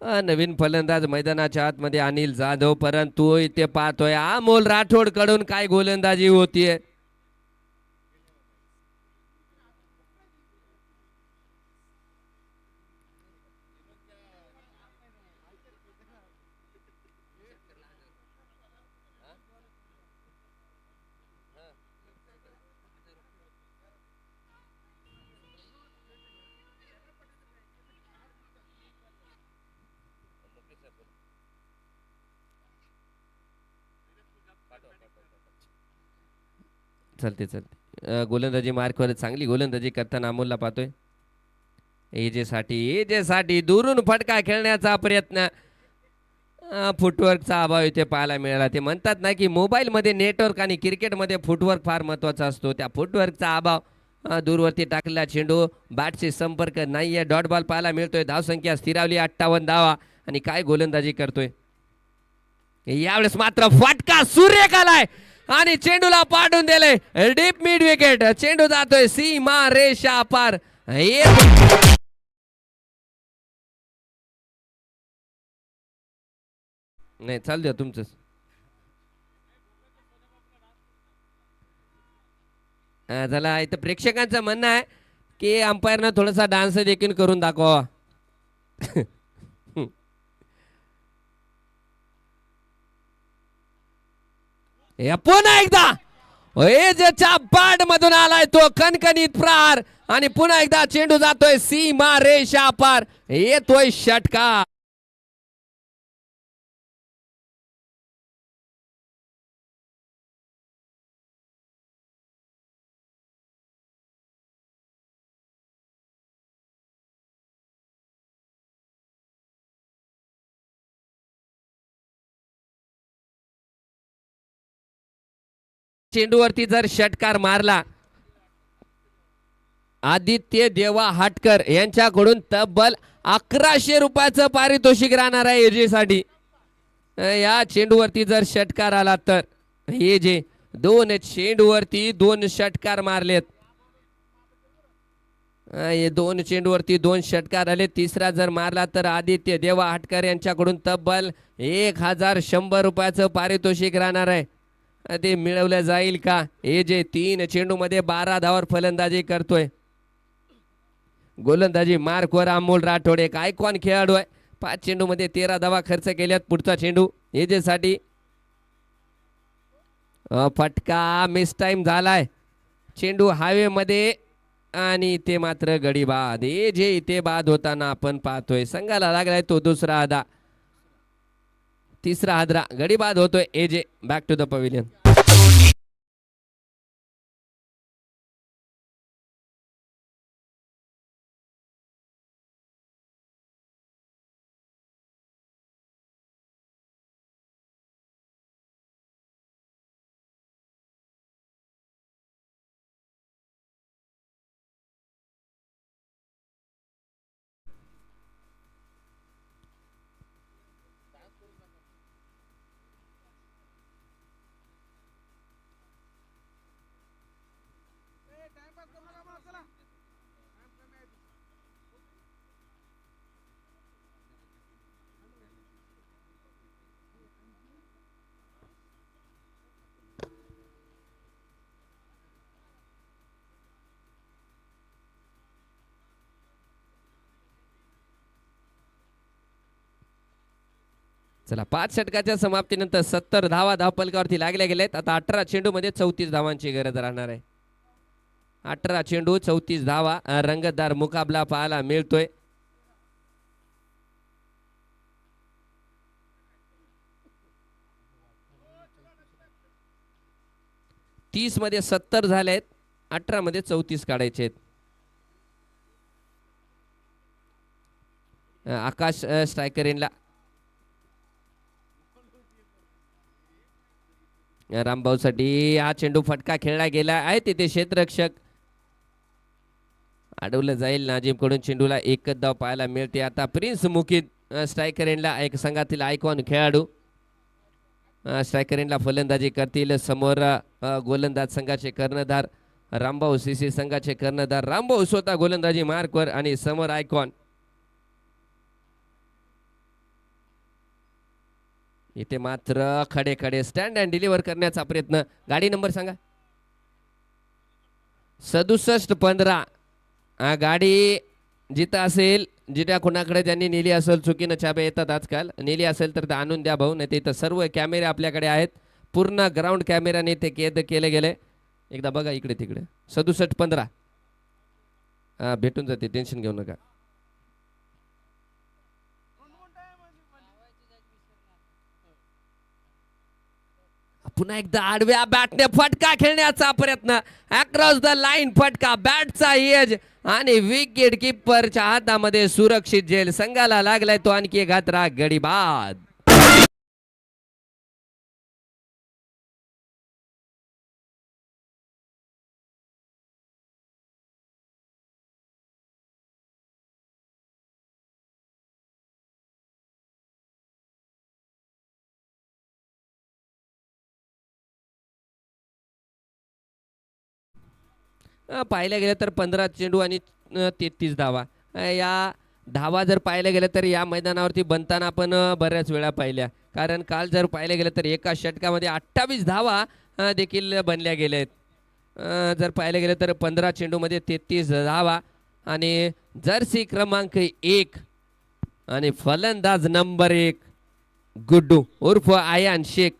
नवीन फलंदाज मैदानाच्या आतमध्ये अनिल जाधव, परंतु इथे पाहतोय अमोल राठोड कडून काय गोलंदाजी होतीये. चालते चालते. गोलंदाजी मार्कवर चांगली गोलंदाजी करताना अमोलला पाहतोय. एजेसाठी दुरून फटका खेळण्याचा प्रयत्न. फुटवर्कचा अभाव इथे पाहायला मिळाला. ते म्हणतात ना की मोबाईलमध्ये नेटवर्क आणि क्रिकेटमध्ये फुटवर्क फार महत्वाचा असतो. त्या फुटवर्कचा अभाव. दूरवरती टाकलेला चेंडू बॅटशी संपर्क नाहीये. डॉट बॉल पाहायला मिळतोय. धावसंख्या स्थिरावली 58 धावा. आणि काय गोलंदाजी करतोय यावेळेस मात्र फटका सुरेख आलाय आणि चेंडूला पाडून दिले. Deep mid wicket. चेंडू जातोय सीमा रेषा पार. नाही चालू द्या तुमचंच. झाला इथं प्रेक्षकांचं म्हणणं आहे की अंपायरनं थोडासा डान्स देखील करून दाखवा. पुन्हा एकदा एजच्या बॅट मधून आलाय तो कणकणीत प्रहार आणि पुन्हा एकदा चेंडू जातोय सीमा रेषा पार. येतोय षटकार. चेंडूवरती जर षटकार मारला आदित्य देवा हाटकर यांच्याकडून तब्बल 1100 रुपयाचं पारितोषिक राहणार आहे एजेसाठी. या चेंडूवरती जर षटकार आला तर एजे 2 चेंडूवरती 2 षटकार मारलेत. 2 चेंडूवरती 2 षटकार आले. तिसरा जर मारला तर आदित्य देवा हाटकर यांच्याकडून तब्बल 1100 रुपयाचं पारितोषिक राहणार आहे. ते मिळवलं जाईल का. एजे 3 चेंडूमध्ये 12 धावांवर फलंदाजी करतोय. गोलंदाजी मार्कवर अमोल राठोड एक आयकॉन खेळाडू आहे. 5 चेंडूमध्ये 13 धावा खर्च केल्यात. पुढचा चेंडू एजेसाठी. फटका मिस टाइम झालाय. चेंडू हवेमध्ये आणि ते मात्र गडी बाद. एजे इथे बाद होताना आपण पाहतोय. संघाला लागलाय तो दुसरा हादा. तिसरा हादरा गडी बाद होतोय. AJ back to the pavilion. चला 5 षटकाच्या समाप्तीनंतर 70 धावा धावपलकावरती लागल्या गेल्यात. आता 18 चेंडूमध्ये 34 धावांची गरज राहणार आहे. 18 चेंडू 34 धावा. रंगतदार मुकाबला पाहायला मिळतोय. तीस मध्ये 70 झालेत. 18 मध्ये 34 काढायचे आहेत. आकाश स्ट्रायकर इनला. रामभाऊ साठी हा चेंडू फटका खेळला गेला आहे. तिथे क्षेत्ररक्षक अडवलं जाईल. नाजिम कडून चेंडूला एकच धाव पाहायला मिळते. आता प्रिन्स मुकित स्ट्रायकर इनला एक संघातील आयकॉन खेळाडू. स्ट्रायकर इनला फलंदाजी करतील. समोर गोलंदाज संघाचे कर्णधार रामभाऊ, सीसी संघाचे कर्णधार रामभाऊ स्वतः गोलंदाजी मार्कवर आणि समोर आयकॉन. इथे मात्र खडे खडे स्टँड अँड डिलिव्हर करण्याचा प्रयत्न. गाडी नंबर सांगा. 67-15. गाडी जिथं असेल, जिथ्या कुणाकडे त्यांनी नेली असेल, चुकीनं चाब्या येतात आजकाल. नेली असेल तर आणून द्या भाऊ. नाही इथं सर्व कॅमेरे आपल्याकडे आहेत. पूर्ण ग्राउंड कॅमेराने ते कैद केले गेले. एकदा बघा इकडे तिकडे. 67-15 भेटून जाते, टेन्शन घेऊ नका. पुन्हा एकदा आडव्या बॅटने फटका खेळण्याचा प्रयत्न. अक्रॉस द लाईन फटका. बॅटचा एज आणि विकेट किपरच्या हातामध्ये सुरक्षित झेल. संघाला लागलाय तो आणखी एक घातरा गडी बाद. पाहिलं गेलं तर 15 चेंडू आणि 33 धावा. या धावा जर पाहिल्या गेल्या तर या मैदानावरती बनताना आपण बऱ्याच वेळा पाहिल्या. कारण काल जर पाहिलं गेलं तर एका षटकामध्ये 28 धावा देखील बनल्या गेल्या आहेत. जर पाहिलं गेलं तर 15 चेंडूमध्ये 33 धावा आणि जर्सी क्रमांक 1 आणि फलंदाज नंबर 1 गुड्डू उर्फ आयान शेख.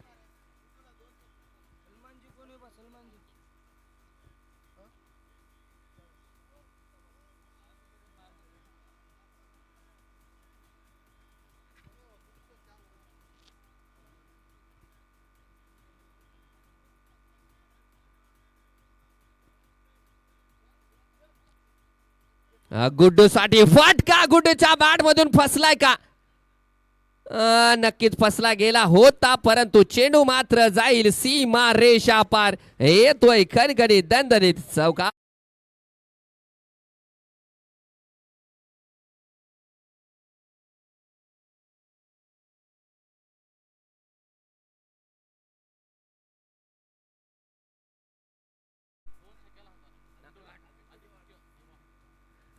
गुड्डू साठी फटका. गुड्डूच्या बॅट मधून फसलाय का? नक्कीच फसला गेला होता, परंतु चेंडू मात्र जाईल सीमा रेषा पार. येतोय खणखणीत दणदणीत चौका.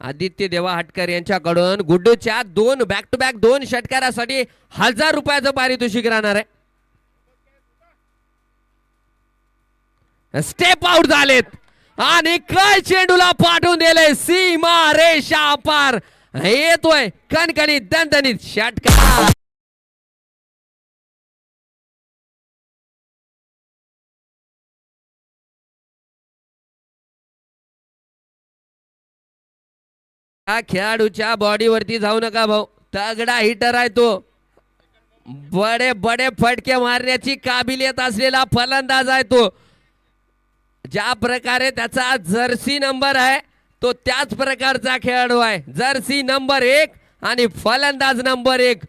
आदित्य देवा हटकर यांच्याकडून गुड्डूच्या बॅक टू बॅक 2 षटकारासाठी 1000 रुपयाचं पारितोषिक राहणार आहे. स्टेप आउट झालेत आणि काय चेंडूला पाठवून दिले सीमा रेषा पार. येतोय कणकणीत दणदणीत षटकार. खेळाडूच्या बॉडीवरती जाऊ नका भाऊ. तगडा हिटर आहे तो. बडे बडे फटके मारण्याची काबिलियत असलेला फलंदाज आहे तो. ज्या प्रकारे त्याचा जर्सी नंबर आहे तो त्याच प्रकारचा खेळाडू आहे. जर्सी नंबर 1 आणि फलंदाज number 1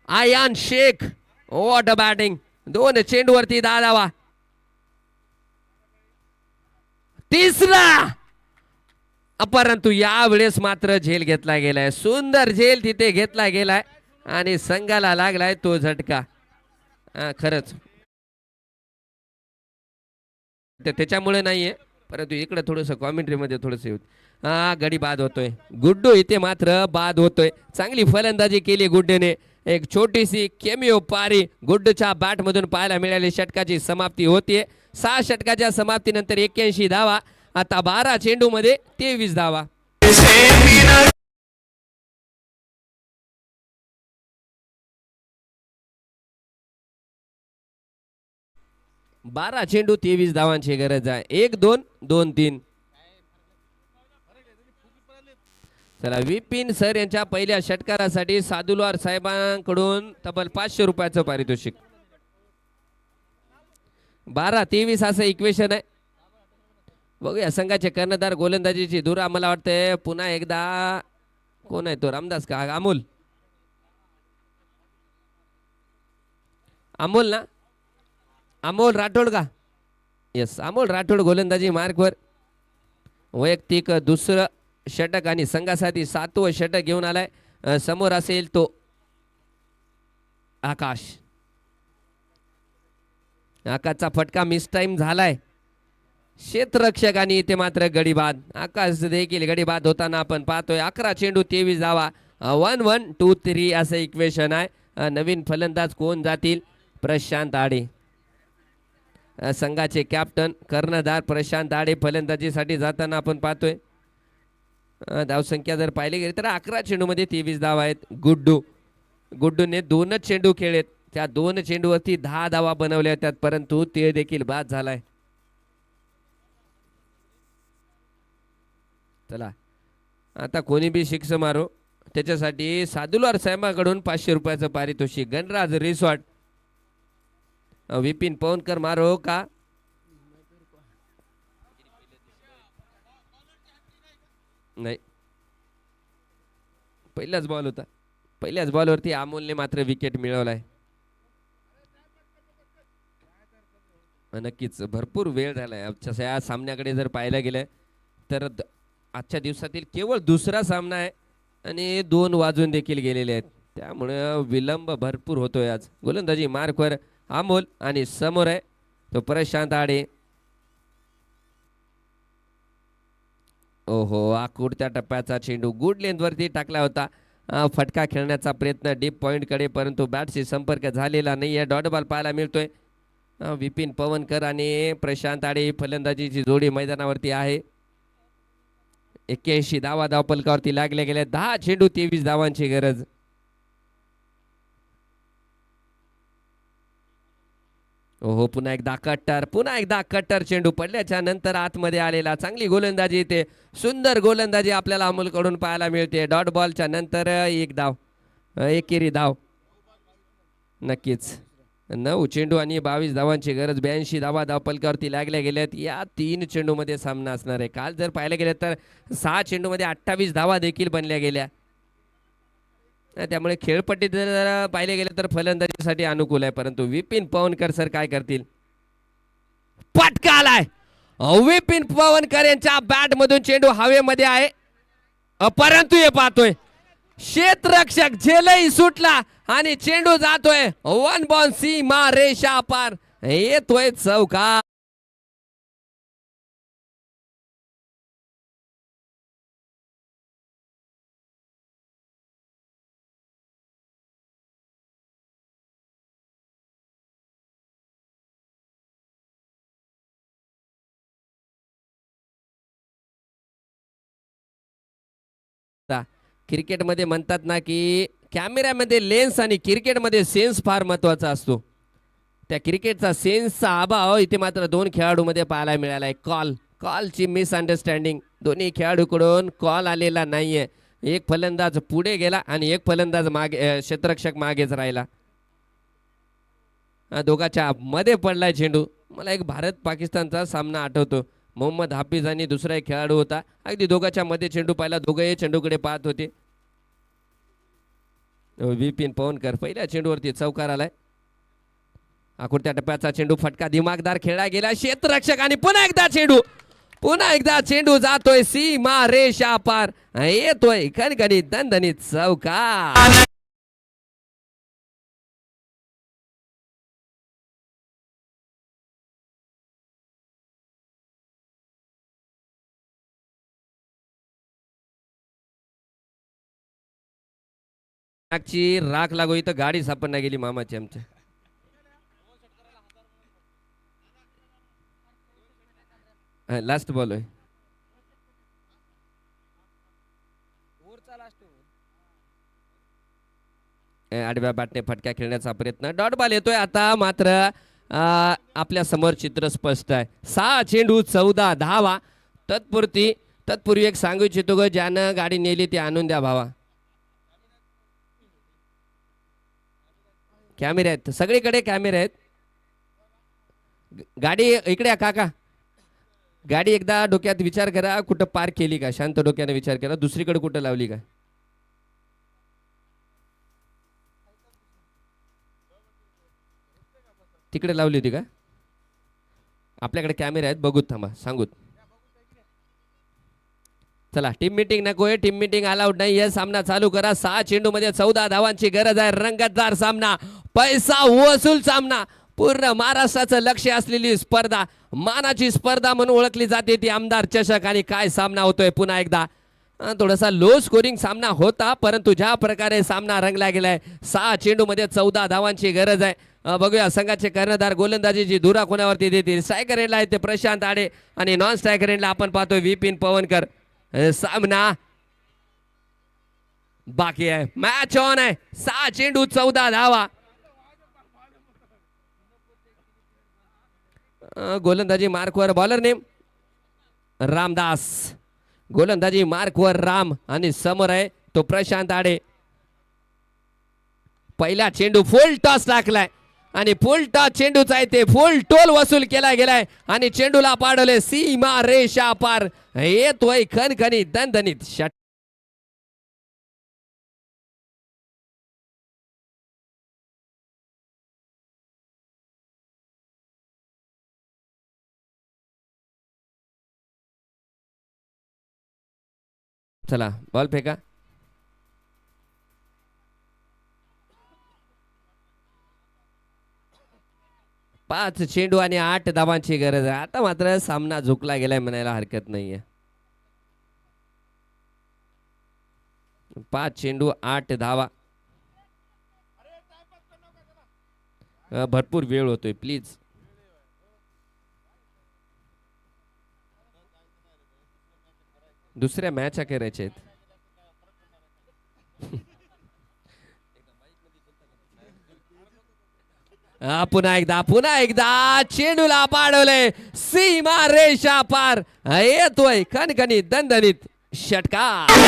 Ayan Shaikh. What a batting. 2 चेंडूवरती 10 धावा. तिसरा. परंतु यावेळेस मात्र झेल घेतला गेलाय. सुंदर झेल तिथे घेतला गेलाय आणि संघाला लागलाय तो झटका. खरंच त्याच्यामुळे नाहीये, परंतु इकडे थोडस कॉमेंट्री मध्ये थोडस गडी बाद होतोय. गुड्डू इथे मात्र बाद होतोय. चांगली फलंदाजी केली गुड्डूने. एक छोटीशी केमिओ पारी गुड्डूच्या बॅट मधून पाहायला मिळाली. षटकाची समाप्ती होतीये. 6 षटकाच्या समाप्तीनंतर 81 धावा. आता 12 चेंडू मध्ये 23 धावा. 12 चेंडू 23 धावांची गरज आहे. 1-2 2-3. चला विपिन सर यांच्या पहिल्या षटकारासाठी सादुलवार साहेबांकडून तब्बल 500 रुपयाचं पारितोषिक. 12-23 असं इक्वेशन आहे. बघूया संघाचे कर्णधार गोलंदाजीची धुरा. मला वाटतंय पुन्हा एकदा कोण आहे तो, रामदास का अमोल? अमोल ना, अमोल राठोड का? येस, अमोल राठोड गोलंदाजी मार्कवर. वैयक्तिक दुसरं षटक आणि संघासाठी 7वं षटक घेऊन आलाय. समोर असेल तो आकाश. आकाशचा फटका मिस टाइम झालाय. क्षेत्ररक्षक आणि इथे मात्र गडीबाद. आकाश देखील गडीबाद होताना आपण पाहतोय. 11 चेंडू 23 धावा. 1-1-2-3 असं इक्वेशन आहे. नवीन फलंदाज कोण जातील? प्रशांत आडे. संघाचे कॅप्टन कर्णधार प्रशांत आडे फलंदाजीसाठी जाताना आपण पाहतोय. धावसंख्या जर पाहिली गेली तर 11 चेंडूमध्ये 23 धावा आहेत. गुड्डूने 2च चेंडू खेळलेत. त्या 2 चेंडूवरती 10 धावा बनवल्या होत्या, परंतु ते देखील बाद झालाय. चला आता कोणी बी शिक्स मारो, त्याच्यासाठी सादुलवार साहेबांकडून 500 रुपयाचं पारितोषिक. गणराज रिसॉर्ट. विपिन पवनकर मारो का? नाही, पहिलाच बॉल होता. पहिल्याच बॉलवरती अमोलने मात्र विकेट मिळवलाय. नक्कीच भरपूर वेळ झालाय. आजच्या या सामन्याकडे जर पाहायला गेलं तर आजच्या दिवसातील केवळ दुसरा सामना आहे आणि 2 वाजून देखील गेलेले आहेत. त्यामुळे विलंब भरपूर होतोय आज. गोलंदाजी मार्कवर अमोल आणि समोर आहे तो प्रशांत आडे. ओहो, आकुडत्या टप्प्याचा चेंडू गुड लेंथवरती टाकला होता. फटका खेळण्याचा प्रयत्न डीप पॉइंटकडे, परंतु बॅटशी संपर्क झालेला नाही आहे. डॉट बॉल पाहायला मिळतोय. विपिन पवनकर आणि प्रशांत आडे फलंदाजीची जोडी मैदानावरती आहे. 81 धावा धावपलकावरती लागल्या गेल्या. 10 चेंडू 23 धावांची गरज. ओहो, पुन्हा एकदा कट्टर चेंडू पडल्याच्या नंतर आतमध्ये आलेला. चांगली गोलंदाजी इथे, सुंदर गोलंदाजी आपल्याला अमोलकडून पाहायला मिळते. डॉट बॉलच्या नंतर एक धाव, एकेरी धाव. नक्कीच 9 चेंडू आणि 22 धावांची गरज. 82 धावा धावपलकावरती लागल्या गेल्यात. या 3 चेंडूमध्ये सामना असणार आहे. काल जर पाहायला गेलं तर 6 चेंडूमध्ये 28 धावा देखील बनल्या गेल्या. त्यामुळे खेळपट्टीत जर पाहिले गेले तर फलंदाजीसाठी अनुकूल आहे. परंतु विपिन पवनकर सर काय करतील? फटका आलाय. विपिन पवनकर यांच्या बॅट मधून चेंडू हवेमध्ये आहे, परंतु हे पाहतोय क्षेत्ररक्षक झेलही सुटला आणि चेंडू जातोय 1 बॉल सीमा रेषा पार. येतोय चौकार. क्रिकेटमध्ये म्हणतात ना की कॅमेऱ्यामध्ये लेन्स आणि क्रिकेटमध्ये सेन्स फार महत्वाचा असतो. त्या क्रिकेटचा सेन्सचा अभाव इथे मात्र 2 खेळाडूमध्ये पाहायला मिळालाय. कॉलची मिसअंडरस्टँडिंग. दोन्ही खेळाडूकडून कॉल आलेला नाहीये. एक फलंदाज पुढे गेला आणि एक फलंदाज मागे, क्षेत्ररक्षक मागेच राहिला. दोघांच्या मध्ये पडलाय चेंडू. मला एक भारत पाकिस्तानचा सामना आठवतो. मोहम्मद हाफिज आणि दुसरा एक खेळाडू होता. अगदी दोघांच्या मध्ये चेंडू पाहिला. दोघंही चेंडूकडे पाहत होते. विपिन पवनकर पहिल्या चेंडूवरती चौकार आलाय. आकुडत्या टप्प्याचा चेंडू, फटका दिमागदार खेळला गेला. क्षेत्ररक्षक आणि पुन्हा एकदा चेंडू जातोय सीमा रेषा पार. येतोय खणखणीत दणदणीत चौकार. ची राख लागो, इथं गाडी सापडना गेली मामाची आमच्या. लास्ट बॉल आहे. आडव्या बॅटने फटका खेळण्याचा प्रयत्न. डॉट बॉल येतोय आता मात्र आपल्या समोर चित्र स्पष्ट आहे. 6 चेंडू 14 धावा. तत्पूर्वी एक सांगू इच्छितो ग, ज्यानं गाडी नेली ती आणून द्या भावा. कॅमेरे आहेत सगळीकडे, कॅमेरे आहेत. गाडी इकडे काका, गाडी एकदा डोक्यात विचार करा कुठं पार्क केली का. शांत डोक्याने विचार करा, दुसरीकडे कुठं लावली का. तिकडे लावली होती का. आपल्याकडे कॅमेरे आहेत, बघूत थांबा सांगूत. चला टीम मीटिंग नकोय, टीम मीटिंग अलाउड नाही. हे सामना चालू करा. 6 चेंडू मध्ये 14 धावांची गरज आहे. रंगतदार सामना, पैसा वसूल सामना. पूर्ण महाराष्ट्राचं लक्ष असलेली स्पर्धा, मानाची स्पर्धा म्हणून ओळखली जाते ती आमदार चषक. आणि काय सामना होतोय पुन्हा एकदा. थोडासा लो स्कोरिंग सामना होता, परंतु ज्या प्रकारे सामना रंगला गेलाय. 6 चेंडू मध्ये 14 धावांची गरज आहे. बघूया संघाचे कर्णधार गोलंदाजीची धुरा कोणावरती देतील. स्ट्रायकर एंडला आहे ते प्रशांत आडे आणि नॉन स्ट्रायकर एंडला आपण पाहतोय विपिन पवनकर. सामना बाकी आहे, मॅच ऑन आहे. 6 चेंडू 14 धावा. गोलंदाजी मार्कवर बॉलर नेम रामदास. गोलंदाजी मार्कवर राम आणि समोर आहे तो प्रशांत आडे. पहिला चेंडू फुल टॉस टाकलाय आणि फुल टॉस चेंडूचा आहे ते फुल टोल वसूल केला गेलाय आणि चेंडूला पाडवले सीमा रेषा पार. येतोय खणखणीत दणदणीत षट. चला बॉल फेका. पाच चेंडू आणि 8 धावांची गरज आहे. आता मात्र सामना झुकला गेलाय म्हणायला हरकत नाहीये. 5 चेंडू 8 धावा. भरपूर वेळ होतोय प्लीज. दुसऱ्या मॅच करायच्या आहेत. पुन्हा एकदा चेंडूला पाडवले सीमा रेषा पार. येतोय खणखणीत दणदणीत षटकार.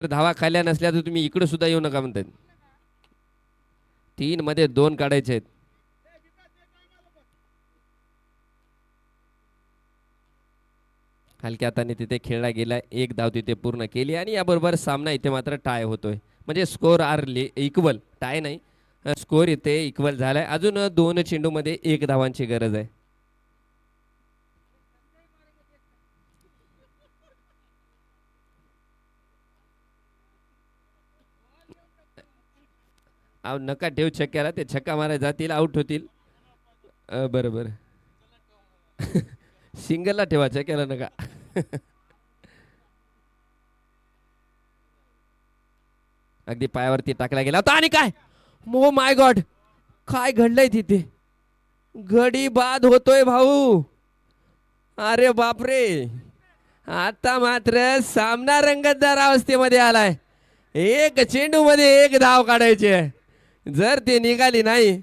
धावा खाल्ल्या नसल्या तर तुम्ही इकडे सुद्धा येऊ नका म्हणतात. 3 मध्ये 2 काढायचे आहेत. हलक्या हाताने तिथे खेळला गेला. 1 धाव तिथे पूर्ण केली आणि याबरोबर सामना इथे मात्र टाय होतोय. म्हणजे स्कोर आर इक्वल, टाय नाही, स्कोर इथे इक्वल झालाय. अजून 2 चेंडू मध्ये 1 धावांची गरज आहे. नका ठेव छक्क्याला, ते छक्का मारायला जातील, आउट होतील. बरोबर. सिंगलला ठेवा, छक्क्याला नका. अगदी पायावरती टाकला गेला होता आणि काय, ओ माय गॉड, काय घडलंय तिथे. गडी बाद होतोय भाऊ. अरे बापरे, आता मात्र सामना रंगतदार अवस्थेमध्ये आलाय. एक चेंडू मध्ये एक धाव काढायचे. जर ते निघाली नाही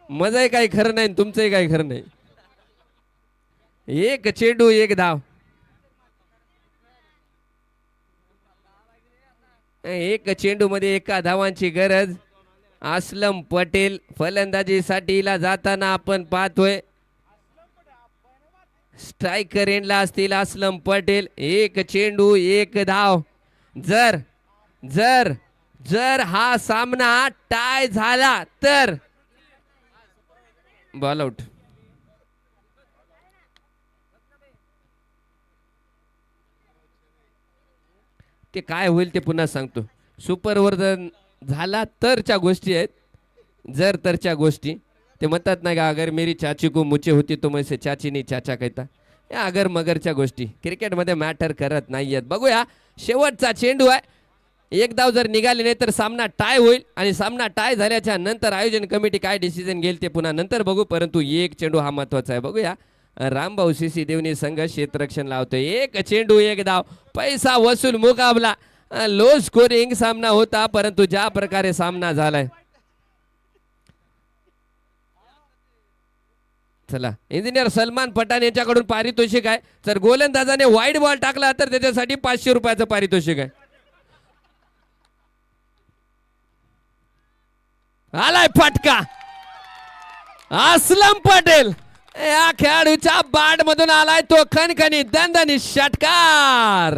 मजाही काही खरं नाही तुमचंही काही खरं नाही. एक चेंडू एक धाव. एक चेंडू मध्ये एका धावांची गरज. असलम पटेल फलंदाजीसाठीला जाताना आपण पाहतोय. स्ट्रायकर एंडला असतील असलम पटेल. एक चेंडू एक धाव. जर जर जर हा सामना टाय झाला तर बॉल आउट. ते काय होईल ते पुन्हा सांगतो. सुपर ओव्हर झाला तरच्या गोष्टी आहेत. जर तरच्या गोष्टी ते म्हणतात ना का अगर मेरी चाची को मुचे होती तो मैसे चाची नाही चाचा कहता. या अगर मगरच्या गोष्टी क्रिकेटमध्ये मॅटर करत नाहीयेत. बघूया शेवटचा चेंडू आहे. एक धाव जर निघाली नाही तर सामना टाय होईल आणि सामना टाय झाल्याच्या नंतर आयोजन कमिटी काय डिसिजन घेईल ते पुन्हा नंतर बघू. परंतु एक चेंडू हा महत्वाचा आहे. बघूया रामभाऊ सीसी देवनी संघ क्षेत्ररक्षण लावतोय. एक चेंडू एक धाव. पैसा वसूल मुकाबला. लो स्कोरिंग सामना होता परंतु ज्या प्रकारे सामना झालाय. चला इंजिनियर सलमान पठाण यांच्याकडून पारितोषिक आहे. जर गोलंदाजाने वाईड बॉल टाकला तर त्याच्यासाठी 500 रुपयाचं पारितोषिक आहे. आलाय फटका. असलम पटेल या खेळाडूच्या बॅट मधून आलाय तो खणखणी दणदणीत षटकार.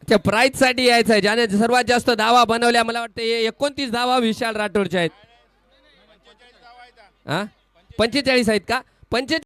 त्या प्राइज साठी यायचं आहे ज्याने सर्वात जास्त धावा बनवल्या. मला वाटतं 29 धावा विशाल राठोडच्या आहेत. 45 आहेत का? 45